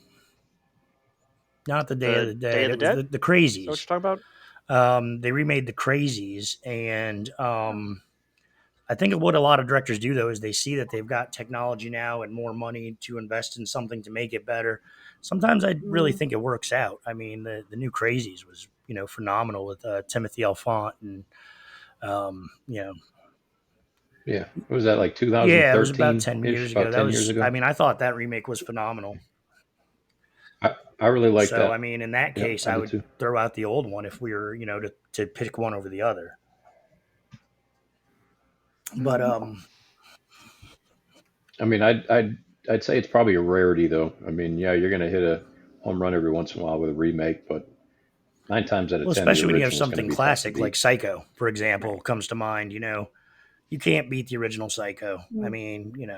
not the Day of The the Day Dead, of the it was Dead? the Is that what Crazies. you're talking about? They remade the Crazies, and Oh. I think what a lot of directors do though is they see that they've got technology now and more money to invest in something to make it better. Sometimes I really Mm. think it works out. I mean, the new Crazies was phenomenal with Timothy Alfont and you know Yeah, what was that, like yeah, it was about 2013 10 years ish? ago. About That 10 years was I ago. mean I thought that remake was phenomenal. I really like So I that. mean in that Yep, case I I did would too. throw out the old one if we were to pick one over the other. But Mm. I mean, I'd say it's probably a rarity though. I mean, yeah, you're gonna hit a home run every once in a while with a remake, but 9 times out of well, 10, the especially when you have original is gonna something be tough to classic like beat. Psycho, for Right. example, comes to mind. You can't beat the original Psycho. I Mm. mean,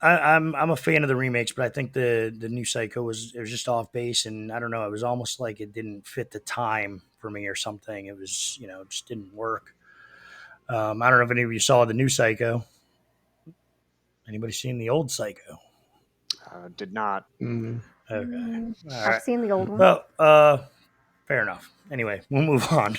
I'm a fan of the remakes, but I think the new Psycho was just off base, and I don't know. It was almost like it didn't fit the time for me or something. It was it just didn't work. I don't know if any of you saw the new Psycho. Anybody seen the old Psycho? Did not. Mm, Okay, Mm. all I've right. seen the old one. Well, fair enough. Anyway, we'll move on.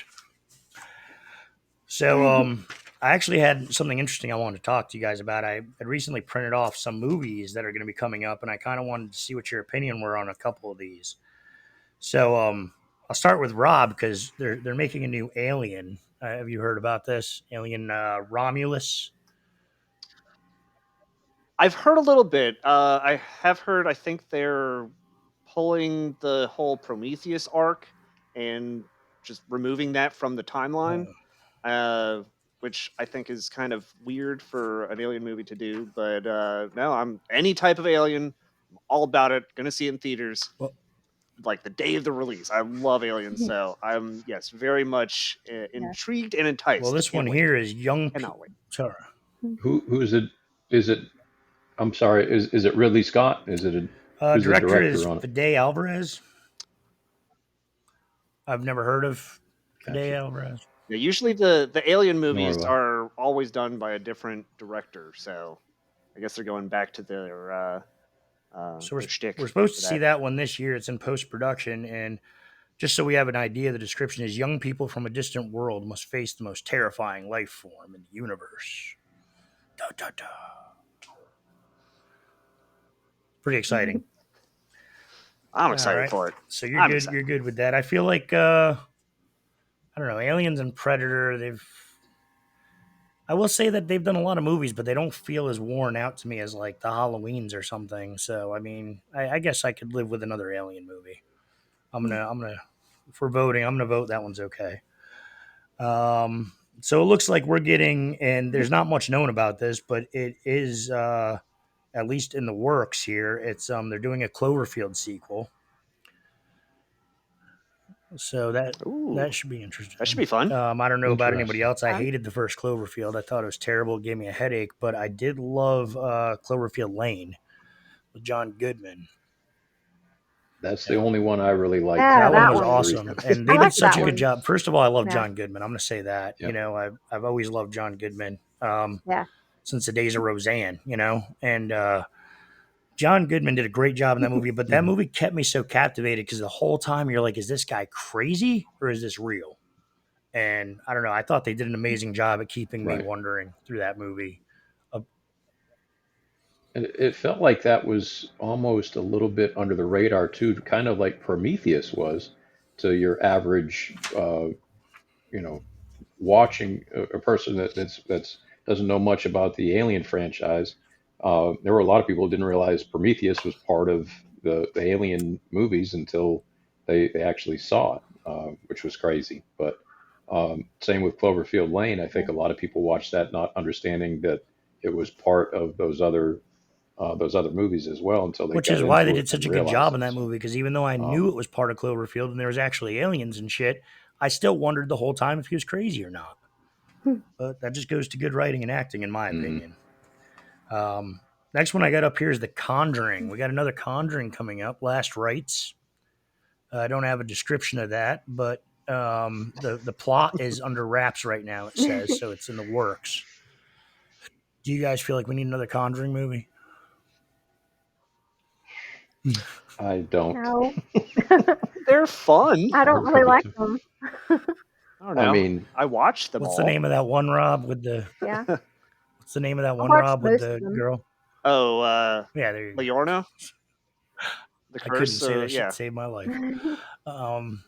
So, I actually had something interesting I wanted to talk to you guys about. I had recently printed off some movies that are going to be coming up, and I kind of wanted to see what your opinion were on a couple of these. So, I'll start with Rob because they're making a new Alien. Have you heard about this Alien Romulus? I've heard a little bit. I have heard. I think they're pulling the whole Prometheus arc and just removing that from the timeline, Uh, uh, which I think is kind of weird for an alien movie to do. But no, I'm any type of alien, I'm all about it. Gonna see it in theaters well, like the day of the release. I love aliens, so I'm yes very much Yeah. intrigued and well, enticed. this one Can't wait. here is young. Cannot wait. Sorry, who is it? Is it? I'm sorry. Is it Ridley Scott? Who's the director is director on it? Fede Alvarez. I've never heard of Fede Gotcha. Alvarez. Yeah, usually the alien Nor movies have I. are always done by a different director, so I guess they're going back to So their we're shtick supposed for to see that. that one this year. It's in post production, and just so we have an idea, the description is young people from a distant world must face the most terrifying life form in the universe. Da, da, da. Pretty exciting. I'm All excited right. for it. So you're I'm good. excited. You're good with that. I feel like I don't know, Aliens and Predator, I will say that they've done a lot of movies, but they don't feel as worn out to me as like the Halloweens or something. So I mean, I guess I could live with another Alien movie. I'm gonna if we're voting, I'm gonna vote that one's okay. Um, so it looks like we're getting, and there's not much known about this, but it is at least in the works here. It's they're doing a Cloverfield sequel, so that Ooh, should be that should be interesting. fun. I don't know about anybody Interesting. else. I Fun. hated the first Cloverfield. I thought it was terrible. It gave me a headache, but I did love Cloverfield Lane with John Goodman. That's the Yeah, only one I really liked Yeah, that one out that of was the one. three. awesome, and I they did liked such that a good one. job. First of all, I love Yeah. John Goodman. I'm going to say that. Yep. I've always loved John Goodman Yeah. since the days of Roseanne. And John Goodman did a great job in that movie. But that Hmm. movie kept me so captivated because the whole time you're like, is this guy crazy or is this real? And I don't know. I thought they did an amazing job at keeping me Right. wondering through that movie. Uh, And it felt like that was almost a little bit under the radar too, kind of like Prometheus was to your average, you know, watching a person that's doesn't know much about the Alien franchise. There were a lot of people who didn't realize Prometheus was part of the Alien movies until they actually saw it, which was crazy. But Same with Cloverfield Lane. I think a lot of people watched that not understanding that it was part of those other movies as well until they Which got is why they into it did such and a good job realized in it. that So, movie. Because even though I knew um, it was part of Cloverfield and there was actually aliens and shit, I still wondered the whole time if he was crazy or not. But that just goes to good writing and acting, in my mhm. opinion. Um, Next one I got up here is The Conjuring. We got another Conjuring coming up, Last Rites. I don't have a description of that, but the plot is under wraps right now. It says so. It's in the works. Do you guys feel like we need another Conjuring movie? I don't. No, They're fun. I I don't really really like do. them. I don't I know. mean, I watched them What's the all. name of that one, Rob? With the Yeah, what's the name of that I one, watched Rob, with most of the them. girl? Oh, Yeah, there you go. Leorna, the I couldn't curse. say that shit Yeah. saved my life. Um,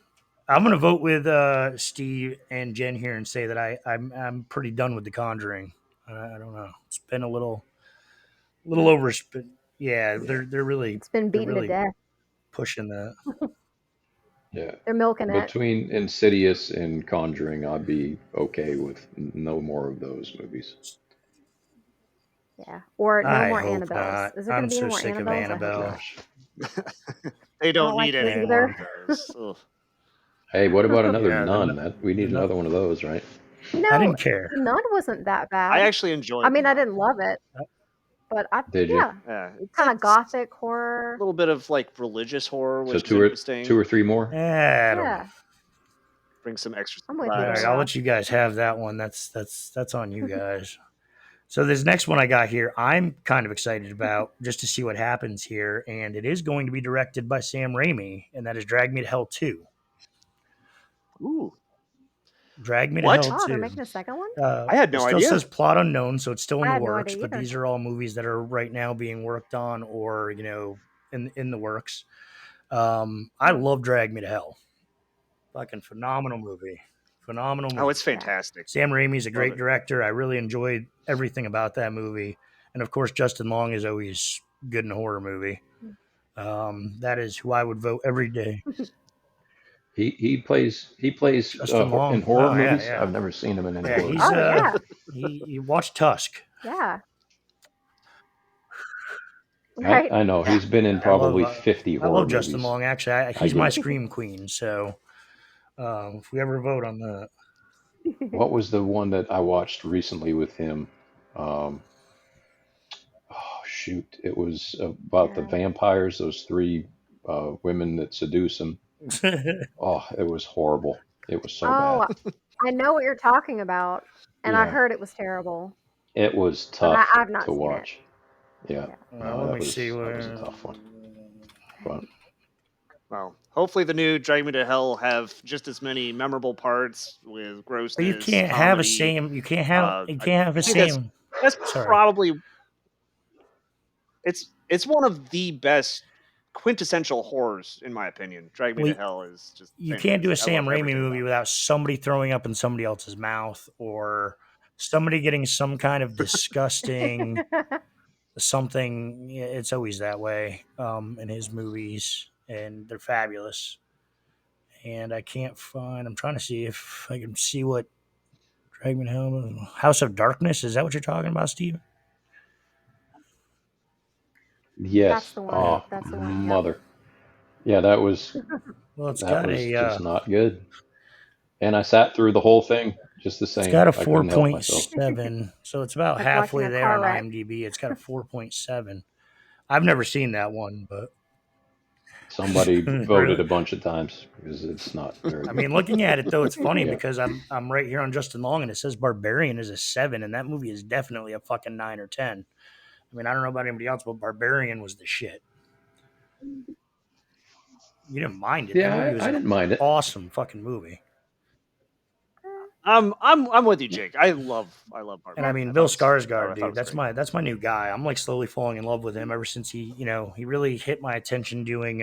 I'm gonna vote with Steve and Jen here and say that I'm pretty done with The Conjuring. I don't know. It's been a little over. Yeah, yeah, It's been they're beaten to really death. pushing the. yeah. They're milking it. Between Insidious and Conjuring, I'd be okay with no more of those movies. Yeah, or no I more hope Annabelles. not. Is there going I'm to be any so more sick of Annabelles? I Oh hope Annabelle. not. gosh. They I don't don't like need those any more either. of those. Ugh. Hey, what about another Yeah, Nun? That we the need another one of those, right? You I know, didn't care. the Nun wasn't that I bad. actually I enjoyed the mean, I Nun. didn't love it, but Did you? yeah, Yeah, kind of it's gothic a horror. little bit of like religious horror, So which is two interesting. or three more? I don't know. Yeah, Brings some extra I'm with you All there, right, I'll surprise. Rob. let you guys have that one. That's on you guys. So this next one I got here, I'm kind of excited about just to see what happens here, and it is going to be directed by Sam Raimi, and that is Drag Me to Hell 2. Ooh, Drag Me to what? Hell Oh, they're 2. making a second one? I had It no still idea. says plot unknown, so it's still in I the had no works, idea but either. these are all movies that are right now being worked on or, in the works. I love Drag Me to Hell. Fucking phenomenal movie. Phenomenal Oh, it's movie. Yeah. fantastic. Sam Raimi's a Love great it. director. I really enjoyed everything about that movie. And of course, Justin Long is always good in a horror movie. That is who I would vote every day. He plays Justin in Long. horror Oh yeah, movies. yeah, I've never seen him in any yeah. horror He's Oh, movies. yeah. he watched Tusk. Yeah. I Right. I know he's been in I love probably 50 I horror love Justin movies. Long. Actually, I he's get my it. scream queen. So if we ever vote on that, What was the one that I watched recently with him? Um, oh shoot, it was about the Yeah. vampires. Those three women that seduce him. Oh, it was horrible. It was so bad. Oh, I know what you're talking about, and I Yeah, heard it was terrible, it was but tough I've not to seen it. watch. Yeah, Yeah. no, let that me see. was a tough one. But Well, hopefully the new Drag Me to Hell have just as many memorable parts with But you grossness, can't have a comedy. same. You I can't have a think that's same. that's Sorry. probably it's one of the best quintessential horrors in my opinion. Drag Me Well, to Hell is just you can't do a fantastic. I Sam love Raimi everything movie about without somebody throwing up in somebody else's mouth or somebody getting some kind of disgusting something. Yeah, it's always that way in his movies, and they're fabulous. And I can't find. I'm trying to see if I can see what Drag Me to Hell, House of Darkness. Is that what you're talking about, Steve? That's yes, the one. Yeah. oh That's the one. Yep. mother, yeah, that was Well, that was just not good. And I sat through the whole thing just the it's same. got a I couldn't help myself. 4.7, so it's about Like watching halfway a there car on wreck. IMDb. It's got a 4.7. I've never seen that one, but Somebody voted really, a bunch of times because it's not very I good. mean, looking at it though, it's funny Yeah, because I'm right here on Justin Long, and it says Barbarian is a 7, and that movie is definitely a fucking 9 or 10. I mean, I don't know about anybody else, but Barbarian was the shit. You didn't mind it. That movie yeah, was I an didn't mind it. awesome fucking movie. I'm with you, Jake. I love And I Yeah. mean, Barbarian. Bill Skarsgård, I thought it dude, was great. that's my new guy. I'm like slowly falling in love with him ever since he really hit my attention doing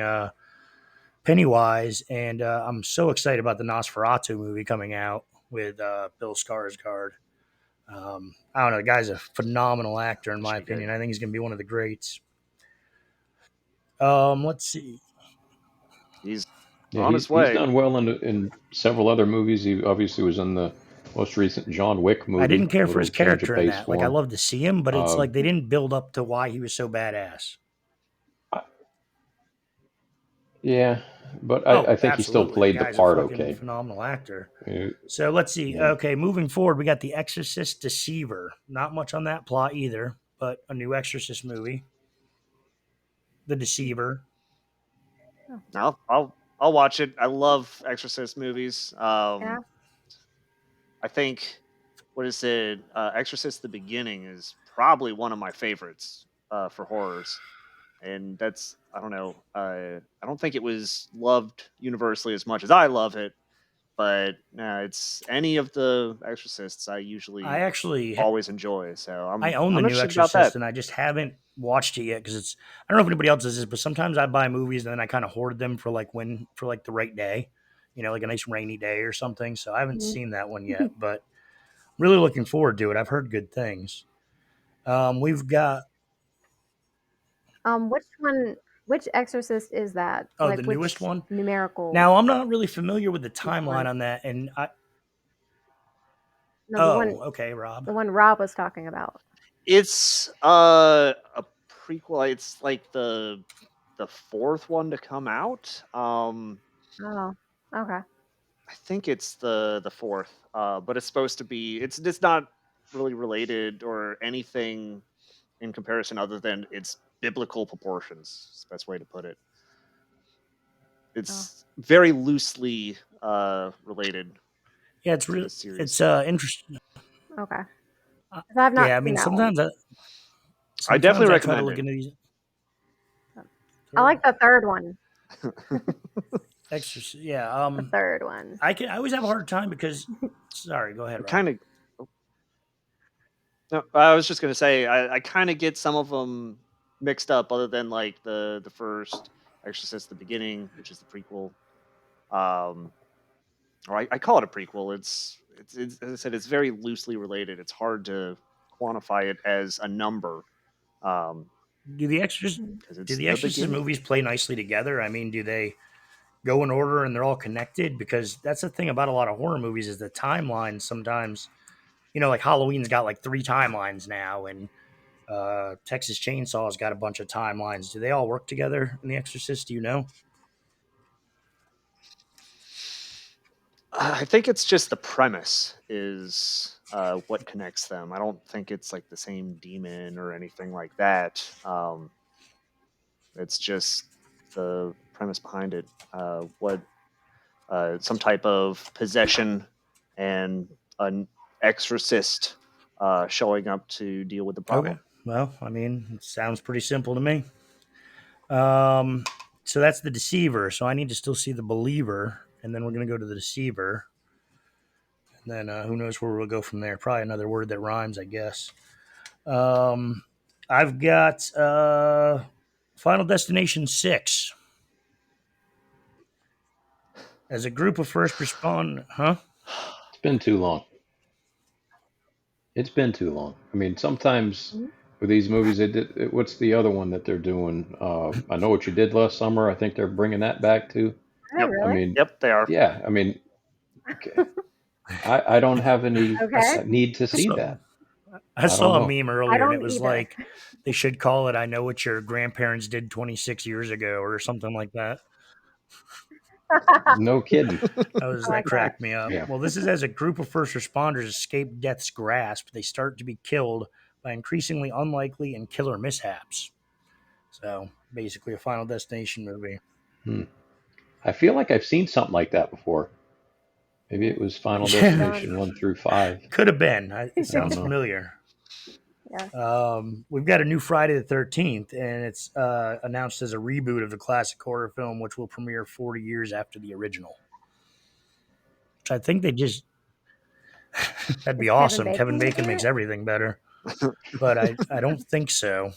Pennywise, and I'm so excited about the Nosferatu movie coming out with Bill Skarsgård. I don't know, the guy's a phenomenal actor in That should my be good. opinion. I think he's going to be one of the greats. Let's see. He's Yeah, On his he's way. done well in several other movies. He obviously was in the most recent John Wick I didn't movie. A care for his little change of character in pace that. Like, I for him. love to see him, but it's Uh, like they didn't build up to why he was so badass. I- yeah, but Oh, I think he still absolutely. The played the guy's a part fucking okay. phenomenal actor. Uh, So let's see. yeah, Okay, moving forward, we got The Exorcist Deceiver. Not much on that plot either, but a new Exorcist movie, The Deceiver. Oh, I'll watch it. I love Exorcist movies. yeah. I think what is it? Exorcist: The Beginning is probably one of my favorites for horrors, and that's I don't know. I don't think it was loved universally as much as I love it, but it's any of the Exorcists I I usually actually always enjoy. So I I'm own the I'm new interested about that. Exorcist, and I just haven't watched it yet because it's. I don't know if anybody else does this, but sometimes I buy movies and then I kind of hoard them for like the right day, like a nice rainy day or something. So I haven't Mhm. seen that one yet, but really looking forward to it. I've heard good things. We've got Which one? Which Exorcist is that? the Like newest which one. numerical Now I'm not really familiar with the timeline one? on that, and I. No, Oh, okay, Rob. the one Rob was talking about. It's a prequel. It's like the fourth one to come out. Oh, okay. I think it's the fourth, but it's supposed to be. It's not really related or anything in comparison other than its biblical proportions. Is the best way to put it. Oh, It's very loosely related Yeah, to the series. it's interesting. okay. 'Cause I've not Yeah, I seen mean that one. I definitely I try to recommend look it. into these. I Third like the third one. Exorcist. Yeah. The third one. I always have a hard time because. Sorry, go ahead, It Rob. kind of. No, I was just gonna say I kind of get some of them mixed up, other than like the first Exorcist, the beginning, which is the prequel. Um, or I call it a prequel. It's as I said, it's very loosely related. It's hard to quantify it as a number because Do the Exorcist do it's the the Exorcist beginning. movies play nicely together? I mean, do they go in order and they're all connected? Because that's the thing about a lot of horror movies is the timeline sometimes. Like Halloween's got like three timelines now, and Texas Chainsaw's got a bunch of timelines. Do they all work together in The Exorcist? Do you know? I think it's just the premise is what connects them. I don't think it's like the same demon or anything like that. It's just the premise behind it. What some type of possession and an exorcist showing up to deal with the Okay. problem. Well, I mean, it sounds pretty simple to me. Um, so that's the Deceiver. So I need to still see the Believer, and then we're gonna go to the Deceiver. And then who knows where we'll go from there? Probably another word that rhymes, I guess. Um, I've got Final Destination 6 as a group of first respond. Huh? it's been too long. It's been too long. I mean, sometimes Mhm. with these movies, they did. What's the other one that they're doing? I Know What You Did Last Summer. I think they're bringing that back too. Are they Yep, I really? mean, yep, they are. yeah. I mean, I don't have any Okay. need to see So that. I I don't saw a know. meme I earlier, and it don't was either. like they should call it "I Know What Your Grandparents Did 26 Years Ago" or something like that. No kidding. I That like that. cracked me up. Yeah. Well, this is as a group of first responders escape death's grasp, they start to be killed by increasingly unlikely and killer mishaps. So basically, a Final Destination movie. Hmm. I feel like I've seen something like that before. Maybe it was Final Keep Yeah, going. Destination 1 through 5. could have been. It I don't sounds know. familiar. Yeah. We've got a new Friday the 13th, and it's announced as a reboot of the classic horror film, which will premiere 40 years after the original. Which I think they just, that'd be Is Kevin awesome. Kevin Bacon gonna Bacon be in makes it? everything better, but I don't think so.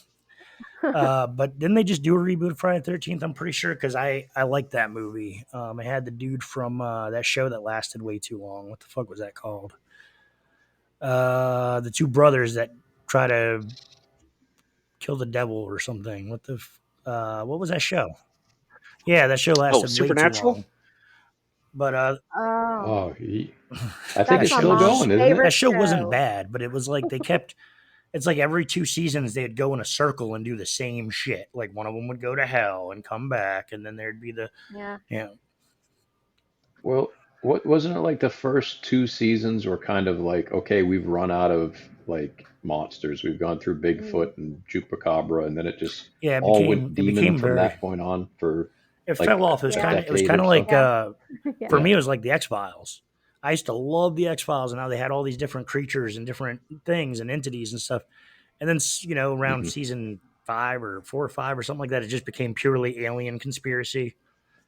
But didn't they just do a reboot of Friday the 13th? I'm pretty sure because I like that movie. I had the dude from that show that lasted way too long. What the fuck was that called? The two brothers that try to kill the devil or something. What was that show? Yeah, that show Oh, lasted way too Supernatural. long. But Oh, Oh, I think that that's it's my still show mom's going, isn't that favorite it? show wasn't show. bad, but it was like they kept. It's like every 2 seasons they'd go in a circle and do the same shit. Like one of them would go to hell and come back, and then there'd be the Yeah. yeah Well, what wasn't it like the first two seasons were kind of like, okay, we've run out of like monsters. We've gone through Mm. Bigfoot and Chupacabra, and then it just yeah. all went It demon became from very. that point on for It like fell off. a It was decade kind or of so. like Yeah. Yeah. for Yeah. me it was like the X Files. I used to love the X Files, and how they had all these different creatures and different things and entities and stuff. And then around Hmm. season 5 or 4 or 5 or something like that, it just became purely alien conspiracy.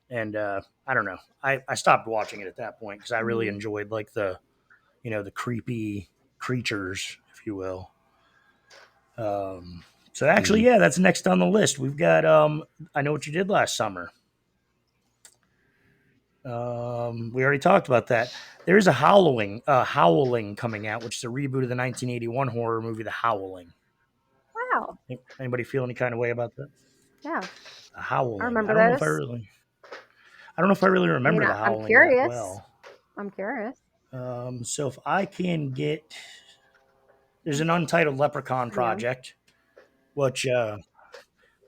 And I don't know. I stopped watching it at that point because I really Mm. enjoyed like the creepy creatures, if you will. So actually, Hmm. yeah, that's next on the list. We've got I Know What You Did Last Summer. We already talked about that. There is a Howling coming out, which is a reboot of the 1981 horror movie, The Howling. Wow. Anybody feel any kind of way about that? Yeah. The I Howling. remember those. I don't know if I really I mean, remember The I'm Howling that curious. well. I'm curious. So if I can get, there's an Untitled Leprechaun Yeah. project, which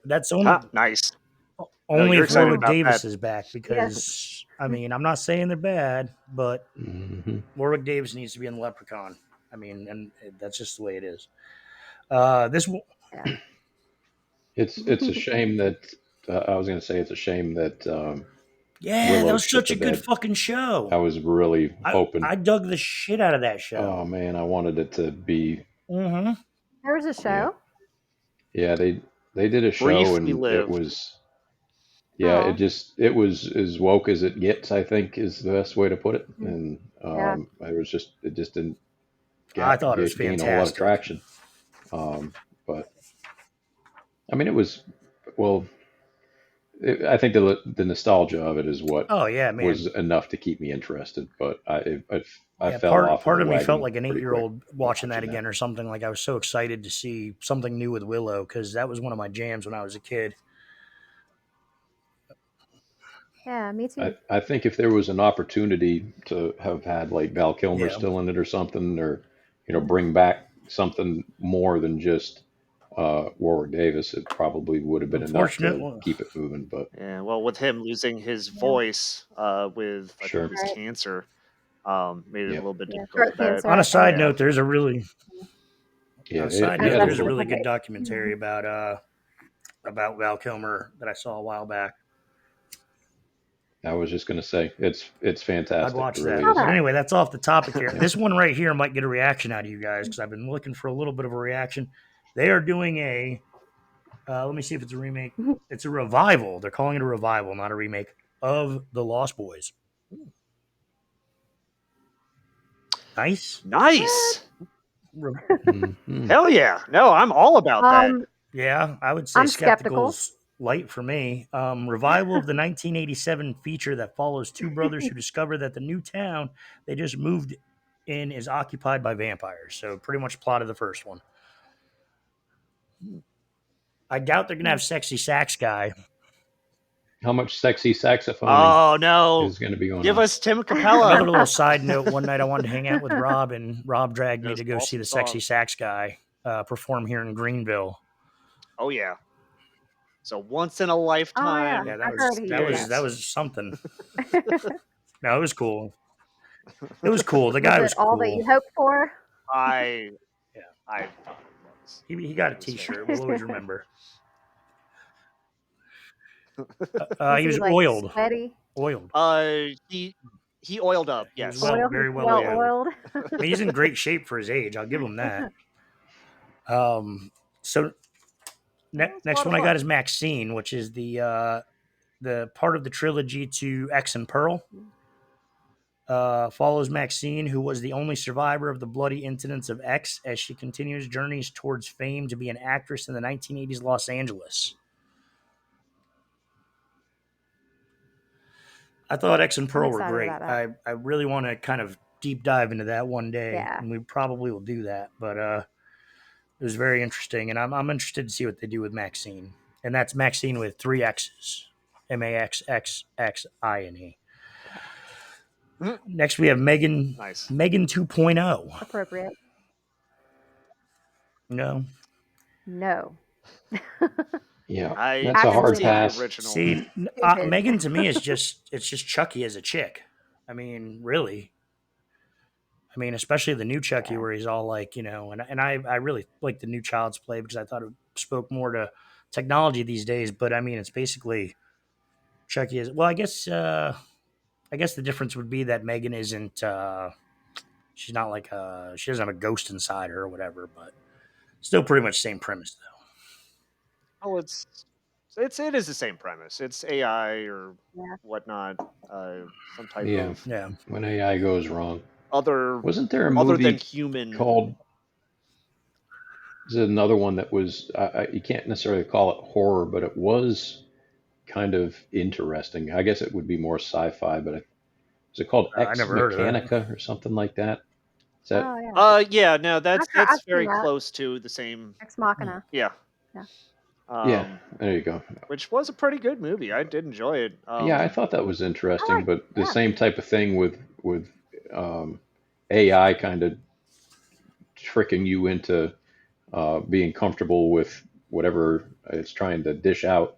that's Ah, nice. No, only you're if excited Warwick Mm. about that. Davis is back, Yeah. because I mean I'm not saying they're bad, but Hmm. Warwick Davis needs to be in the Leprechaun. I mean, and that's just the way it is. This Yeah. It's a shame that I was going to say it's a shame that Yeah, that Willow was shit such a the good bed. fucking I show. was really hoping. I dug the shit out of that Oh show. man, I wanted it to be. Mm-hmm. There was a Yeah, show. yeah. They did a show Briefly and it lived. was. Yeah, Oh. it was as woke as it gets, I think is the best way to put it. Mm. And Yeah. it just didn't I thought it was gain a whole lot of fantastic. traction. But I mean, it was well. I think the nostalgia of it is what Oh yeah, man. was enough to keep me interested. But I Yeah, fell off of part the of me felt wagon like an pretty 8 year quick old watching that watching that. again or something. Like I was so excited to see something new with Willow because that was one of my jams when I was a kid. Yeah. Me too. I think if there was an opportunity to have had like Val Kilmer Yeah, still in it or something, or Mm. bring back something more than just Warwick Davis, it probably would have been enough to unfortunately, keep it moving. But Yeah, well, with him losing his Yeah. voice with, I think it sure, was Right. cancer, made it a yeah, little bit Yeah. difficult Throat with that. cancer, on a I think. side Yeah. note, there's a really yeah, I he had a there's a remember little. really when good they. documentary Mhm. about Val Kilmer that I saw a while back. I was just gonna say it's I'd fantastic. It watch really that. Saw is. But that. anyway, that's off the topic here. Yeah. This one right here might get a reaction out of you guys because I've been looking for a little bit of a reaction. They are doing a let me see if it's a remake. It's a revival. They're calling it a revival, not a remake of The Lost Boys. Nice. What? Nice. Re- Hmm. Hell yeah. No, I'm all about that. Um. yeah, I would say I'm skeptical. skeptical's light for me. Revival of the 1987 feature that follows two brothers who discover that the new town they just moved in is occupied by vampires. So pretty much plot of the first one. I doubt they're gonna Hmm. have sexy sax guy. How much sexy saxophoning Oh no. is going to be going Give on? us Tim Capella. Another little side note: one night I wanted to hang out with Rob, and Rob dragged me Those to go see awesome the sexy songs. sax guy perform here in Greenville. Oh yeah. So once in a Oh yeah, Yeah, lifetime I've heard he did that. that experience. was something. No, it was cool. It was cool. The Was guy it was all that you cool. hoped for? I Yeah, I thought it was. he got a It was T-shirt. We'll always remember. Was He he was like oiled, sweaty, oiled. He oiled up. He was Yes. well, oil? very well Well oiled. oiled. I mean, he's in great shape for his age. I'll give him that. So Well, it's a next lot of one I got fun. is Maxine, which is the part of the trilogy to X and Pearl. Follows Maxine, who was the only survivor of the bloody incidents of X, as she continues journeys towards fame to be an actress in the 1980s Los Angeles. I thought X and I'm Pearl were excited great. about that. I really want to kind of deep dive into that one day, Yeah. and we probably will do that. But it was very interesting, and I'm interested to see what they do with Maxine, and that's Maxine with 3 X's, MAXXXINE. Next, we have Megan. Nice. Megan 2.0. Appropriate. No, No. Yeah, I that's a can't hard Absolutely stand not. the pass. original. see, Stupid. Megan to me is just Chucky as a chick. I mean, really. I mean, especially the new Chucky, Yeah. where he's all like, and I really like the new Child's Play because I thought it spoke more to technology these days. But I mean, it's basically Chucky is. Well, I guess the difference would be that Megan isn't. She's not like she doesn't have a ghost inside her or whatever. But still, pretty much same premise Oh, it is the same premise. It's AI or Yeah. whatnot. Some type Yeah, of though. Yeah. when AI goes wrong. other Wasn't there a other than movie human. called? Is it another one that was? You can't necessarily call it horror, but it was kind of interesting. I guess it would be more sci-fi, but is it called I Ex never heard of that. Mechanica or something like that? Is that? Oh yeah. Yeah, no, that's I've seen very that. close to the same. Ex Machina. Yeah. Yeah. Yeah, Um, there you go. which was a pretty good movie. I did enjoy it. Yeah, I thought that was I interesting, like it. but the Yeah. same type of thing with um, AI kind of tricking you into being comfortable with whatever it's trying to dish out,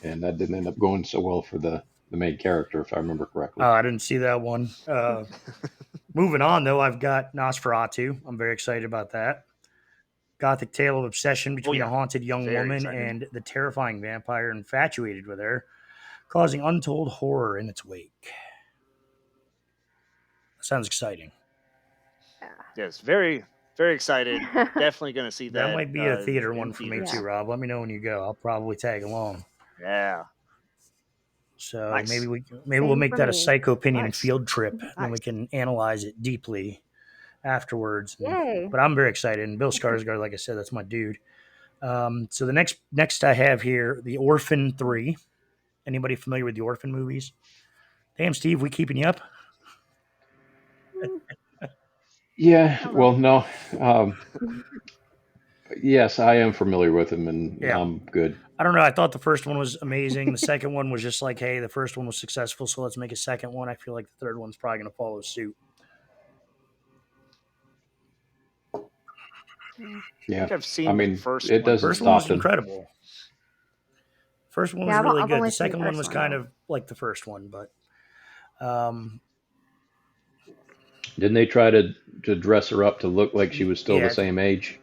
and that didn't end up going so well for the main character, if I remember correctly. Oh, I didn't see that one. Moving on though, I've got Nosferatu. I'm very excited about that. Gothic tale of obsession Oh between a yeah, haunted young very woman excited. and the terrifying vampire infatuated with her, causing untold horror in its wake. Sounds exciting. Yes, very excited. Definitely going to see That that might be a theater in one for me too, Yeah. theaters. Rob. Let me know when you go. I'll probably tag along. Yeah, So nice, maybe we'll Same make for that a me. Psychopinion nice, field trip, and then nice. we can analyze it deeply afterwards. Yay. But I'm very excited. And Bill Skarsgård, like I said, that's my dude. So the next I have here, The Orphan 3. Anybody familiar with the Orphan movies? Damn, Steve, we keeping you up? Mm, Yeah, I don't well, know. no, um, yes, I am familiar with him, and Yeah. I'm good. I don't know. I thought the first one was amazing. The second one was just like, hey, the first one was successful, so let's make a second one. I feel like the third one's probably going to follow suit. Yeah. I Yeah, think I've I seen the mean, first it one doesn't First one stop was them. incredible. First one was Yeah, really I've good. only The seen the second one first was one kind though. of like the first one, but um, Didn't they try to dress her up to look like she was still the yeah, same age,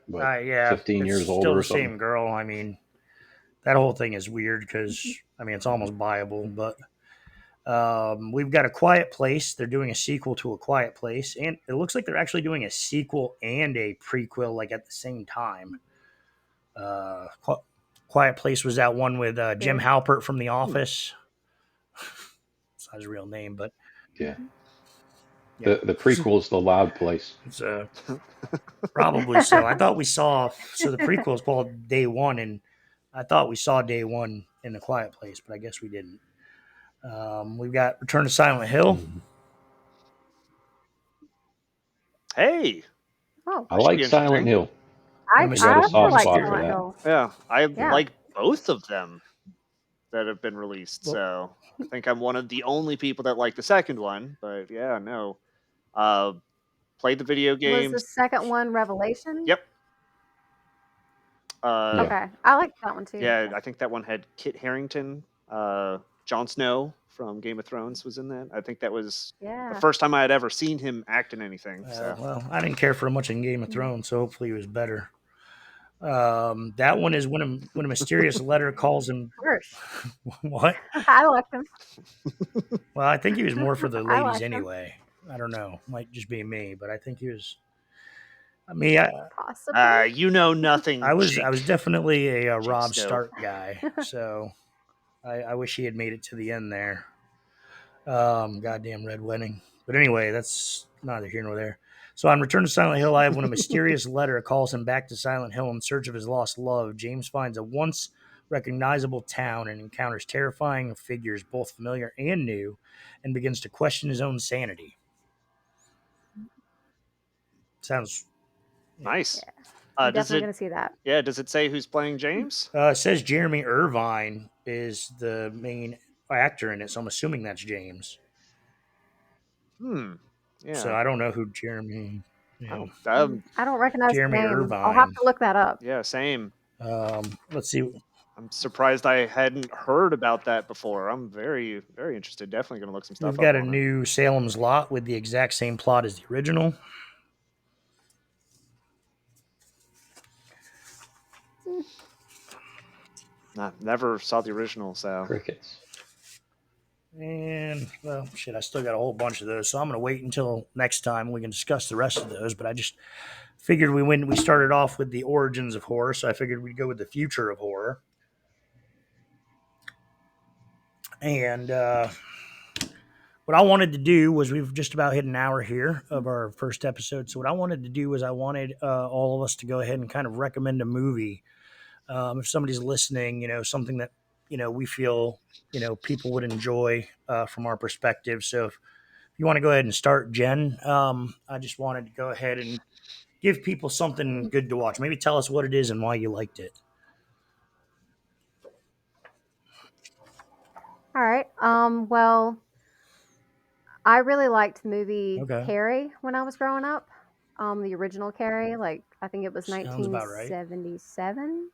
but yeah, 15 it's years older still or the something? same girl. I mean, that whole thing is weird because I mean, it's almost viable, but we've got A Quiet Place. They're doing a sequel to A Quiet Place, and it looks like they're actually doing a sequel and a prequel like at the same time. Uh, Quiet Place was that one with Jim Good. Halpert from The Hmm. Office. It's not his real name, but Yeah, Mhm. yeah, the prequel is the Loud Place. it's probably so. I thought we saw so the prequel is called Day One, and I thought we saw Day One in A Quiet Place, but I guess we didn't. We've got Return to Silent Hill. Mhm. Hey, Oh, I that should like be Silent interesting. Hill. The I got a I mystery, also the soft like spot for Silent mystery. that. Hill. Yeah, I Yeah. like both of them that have been released. Well, So I think I'm one of the only people that like the second one. But yeah, no. Uh, played the video Was the games. second one Revelation? Yep. Uh, Yeah, Okay. I like that one too. yeah, Yeah. I think that one had Kit Harrington. Jon Snow from Game of Thrones was in that. I think that was the Yeah. first time I had ever seen him act in anything. So well, I didn't care for much in Game of Mhm. Thrones, so hopefully it was better. That one is when a mysterious letter calls him. Harsh. What? I liked him. Well, I think he was more for the I ladies liked him. anyway. I don't know. Might just be me, but I think he was. I mean, Possibly. you know nothing, I was Jake. definitely a Jake Rob Snow. Stark guy, so I wish he had made it to the end there. Goddamn Red Wedding. But anyway, that's neither here nor there. So on Return to Silent Hill, I have when a mysterious letter calls him back to Silent Hill in search of his lost love. James finds a once recognizable town and encounters terrifying figures, both familiar and new, and begins to question his own sanity. Sounds, yeah. Nice. Yeah. I'm Does definitely it? gonna see that. Yeah. Does it say who's playing James? It says Jeremy Irvine is the main actor in it, so I'm assuming that's James. Hmm. So Yeah. I don't know who Jeremy, you know, Oh, I don't recognize the Jeremy name. I'll have Irvine. to look that up. yeah, same. Let's see. I'm surprised I hadn't heard about that before. I'm very, very interested. Definitely going to look some We've stuff up got a on it. new Salem's Lot with the exact same plot as the original. Mm, Nah, never saw the original, so. Crickets. And well, shit, I still got a whole bunch of those, so I'm gonna wait until next time we can discuss the rest of those. But I just figured we started off with the origins of horror, so I figured we'd go with the future of horror. And what I wanted to do was we've just about hit an hour here of our first episode. So what I wanted to do was I wanted all of us to go ahead and kind of recommend a movie. If somebody's listening, something that we feel people would enjoy from our perspective. So if you want to go ahead and start, Jen, I just wanted to go ahead and give people something good to watch. Maybe tell us what it is and why you liked it. all right. Well, I really liked the movie Okay, Carrie when I was growing up. The original Carrie, like I think it was sounds about right. 1977.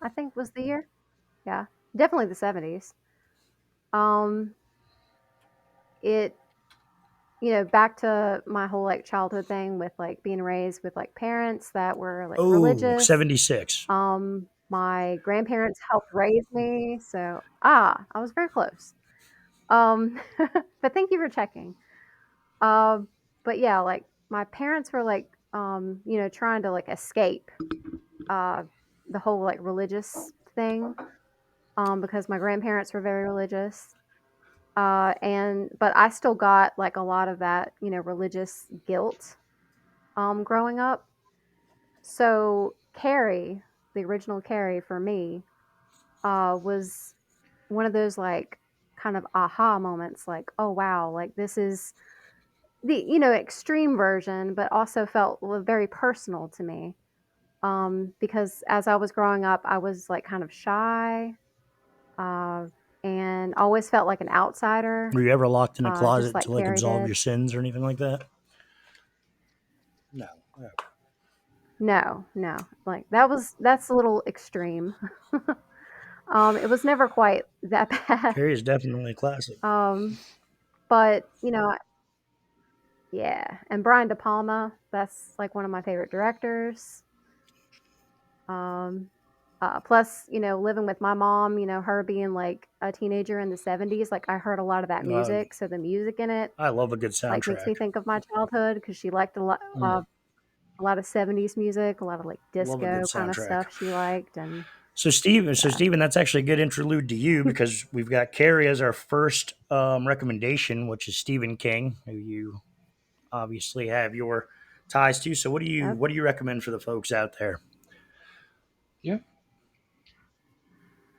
I think was the year. Yeah, definitely the 70s. Um, it back to my whole like childhood thing with like being raised with like parents that were like Oh, religious. 76. My grandparents helped raise me, so I was very close. But thank you for checking. Um, but yeah, like my parents were like, trying to like escape uh, the whole like religious thing, because my grandparents were very religious. And but I still got like a lot of that, religious guilt growing up. So Carrie, the original Carrie for me, was one of those like kind of aha moments, like, oh wow, like this is the extreme version, but also felt very personal to me. Because as I was growing up, I was like kind of shy, uh, and always felt like an outsider, Were you ever locked in a just closet like to like Carrie absolve did. your sins or anything like that? No. No, no, like that's a little extreme. It was never quite that bad. Carrie is definitely a classic. Um, but yeah, and Brian De Palma, that's like one of my favorite directors. Um, plus, living with my mom, her being like a teenager in the 70s, like I heard a lot of that Uh, music. So the music in it I love a good like makes soundtrack. me think of my childhood because she liked Mm, a lot of 70s music, a lot of like love a good disco kind of soundtrack. stuff she liked. And yeah. So Steven, that's actually a good interlude to you because we've got Carrie as our first recommendation, which is Stephen King, who you obviously have your ties to. So Yep. what do you recommend for the folks out there? Yeah.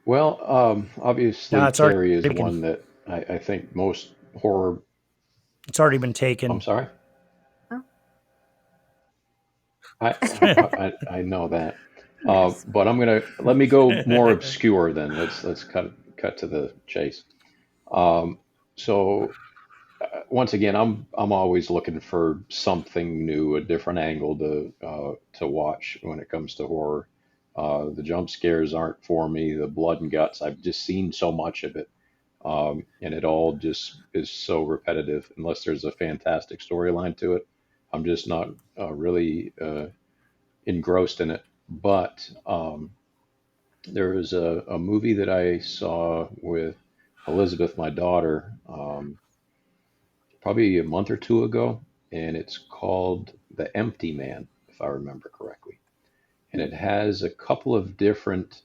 Well, No, obviously, it's already Carrie is taken. one that I think most horror. It's already been I'm taken. sorry. Oh, I know that, yes. but let me go more obscure then. Let's cut to the chase. Um, so once again, I'm always looking for something new, a different angle to watch when it comes to horror. The jump scares aren't for me. The blood and guts, I've just seen so much of it, and it all just is so repetitive. Unless there's a fantastic storyline to it, I'm just not really engrossed in it. But there was a movie that I saw with Elizabeth, my daughter, probably a month or two ago, and it's called The Empty Man, if I remember correctly. And it has a couple of different,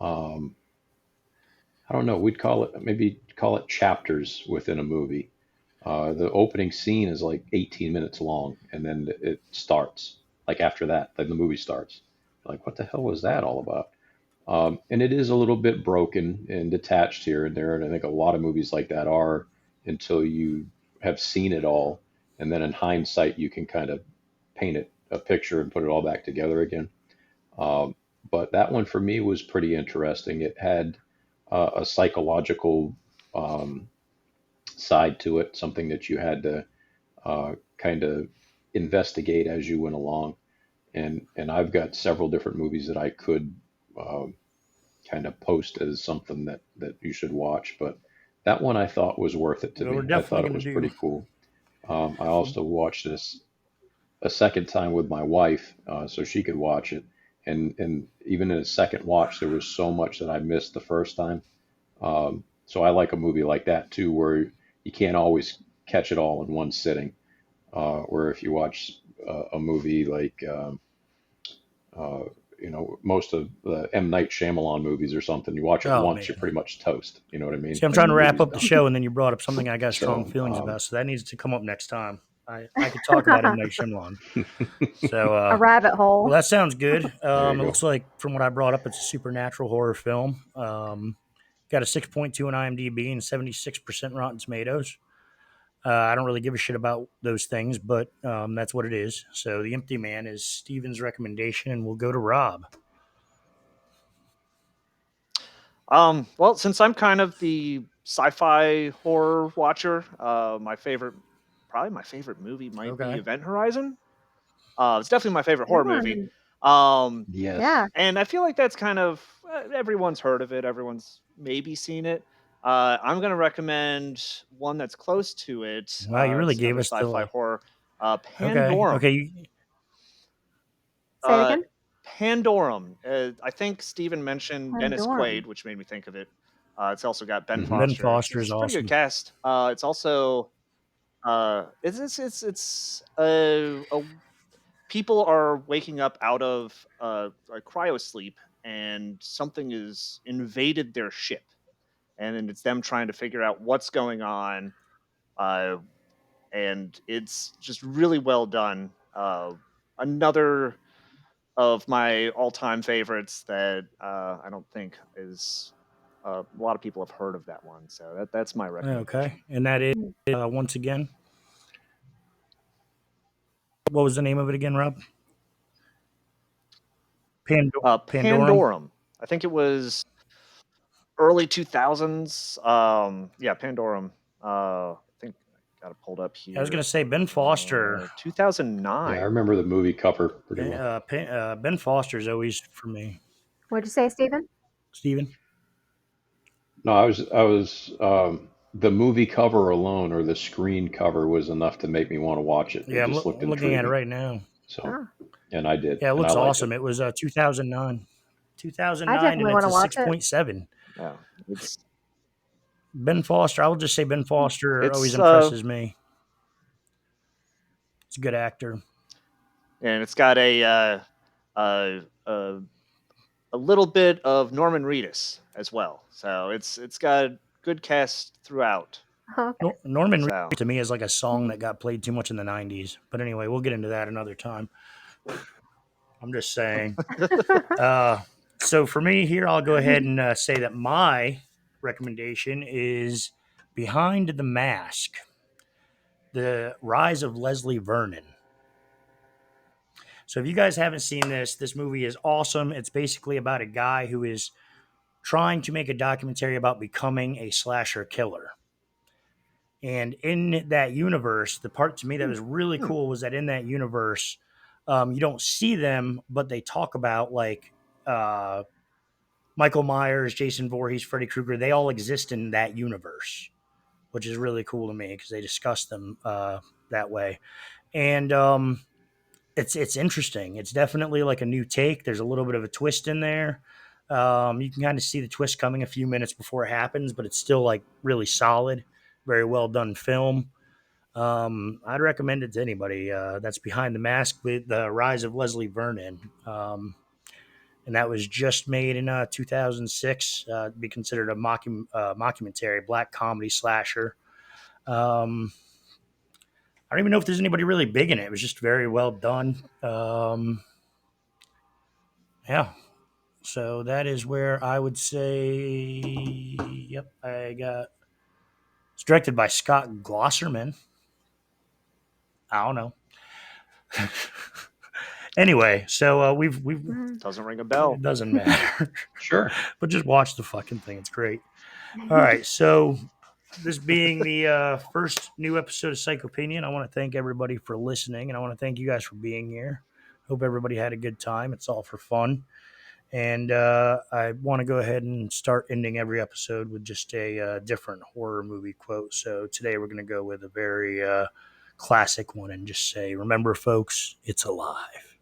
um, I don't know, we'd call it maybe call it chapters within a movie. The opening scene is like 18 minutes long, and then it starts. Like after that, then the movie starts. Like, what the hell was that all about? And it is a little bit broken and detached here and there. And I think a lot of movies like that are until you have seen it all. And then in hindsight, you can kind of paint it a picture and put it all back together again. Um, but that one for me was pretty interesting. It had a psychological um, side to it, something that you had to kind of investigate as you went along. And I've got several different movies that I could uh, kind of post as something that you should watch, but that one I thought was worth it to Well, we're me. I definitely thought it going was to do. pretty cool. I also watched this a second time with my wife, so she could watch it. And even in a second watch, there was so much that I missed the first time. So I like a movie like that too, where you can't always catch it all in one sitting. Where if you watch a movie like uh, most of the M. Night Shyamalan movies or something, you watch it Oh, once, you're man. pretty much toast. You know what I mean? See, I'm Like trying the to wrap movie's up the done. show, and then you brought up something I got strong So feelings about, so that needs to come up next time. I could talk about M. Night Shyamalan. So, A rabbit well, hole. that sounds good. there you It go. looks like from what I brought up, it's a supernatural horror film. Got a 6.2 on IMDb and 76% Rotten Tomatoes. I don't really give a shit about those things, but that's what it is. So, The Empty Man is Steven's recommendation, and we'll go to Rob. Well, since I'm kind of the sci-fi horror watcher, probably my favorite movie might be Okay. Event Horizon. It's definitely my favorite horror movie. Mm, Um, Yes. yeah. and I feel like that's kind of everyone's heard of it. Everyone's maybe seen it. I'm going to recommend one that's close to it. Wow, you really It's gave another us the sci-fi like. horror, Okay. Pandorum. Okay. Say it Uh, again. Pandorum. I think Steven mentioned Dennis Pandorum. Quaid, which made me think of it. It's also got Ben Hmm. Ben Foster. It's Foster it's is a pretty good awesome. cast. It's also it's people are waking up out of a cryo sleep, and something has invaded their ship, and then it's them trying to figure out what's going on. Uh, and it's just really well done. Another of my all-time favorites that I don't think is a lot of people have heard of that one. So that's my recommendation. Okay, and that is Mm, once again. What was the name of it again, Rob? Pandorum. Pandorum. I think it was early 2000s. Yeah, Pandorum. I think I got it pulled up I was gonna here. say Ben Foster. Yeah, I 2009. remember the movie cover pretty well. Ben Foster is always for me. What'd you say, Stephen? Steven? No, I was the movie cover alone or the screen cover was enough to make me want to watch it. It Yeah, just looked I'm looking at it intriguing. right now. So, Oh, and I did, Yeah, it and I looks liked it. awesome. It was 2009. I 2009, and definitely it's want to a watch it. 6.7. Yeah, it's Ben Foster. I will just say Ben Foster always it's impresses me. He's a good actor. and it's got uh, uh, a little bit of Norman Reedus as well. So it's got a good cast throughout. Okay. Norman Reed So to me is like a song that got played too much in the 90s. But anyway, we'll get into that another time. I'm just saying. Uh, so for me here, I'll go ahead and say that my recommendation is Behind the Mask, The Rise of Leslie Vernon. So if you guys haven't seen this movie is awesome. It's basically about a guy who is trying to make a documentary about becoming a slasher killer. And in that universe, the part to me that was really hmm. cool was that in that universe, you don't see them, but they talk about like uh, Michael Myers, Jason Voorhees, Freddy Krueger. They all exist in that universe, which is really cool to me because they discuss them that way. And it's interesting. It's definitely like a new take. There's a little bit of a twist in there. You can kind of see the twist coming a few minutes before it happens, but it's still like really solid, very well done film. I'd recommend it to anybody that's Behind the Mask with the Rise of Leslie Vernon. And that was just made in 2006. To be considered a mockumentary, black comedy slasher. Um, I don't even know if there's anybody really big in it. It was just very well done. Yeah. So that is where I would say, yep, I got. It's directed by Scott Glosserman. I don't know. Anyway, so we've Mhm. Doesn't ring a it bell. doesn't matter, Sure. but just watch the fucking thing. It's great. All right, so this being the first new episode of Psychopinion, I want to thank everybody for listening, and I want to thank you guys for being here. Hope everybody had a good time. It's all for fun. And I want to go ahead and start ending every episode with just a different horror movie quote. So today we're going to go with a very classic one and just say, remember, folks, it's alive.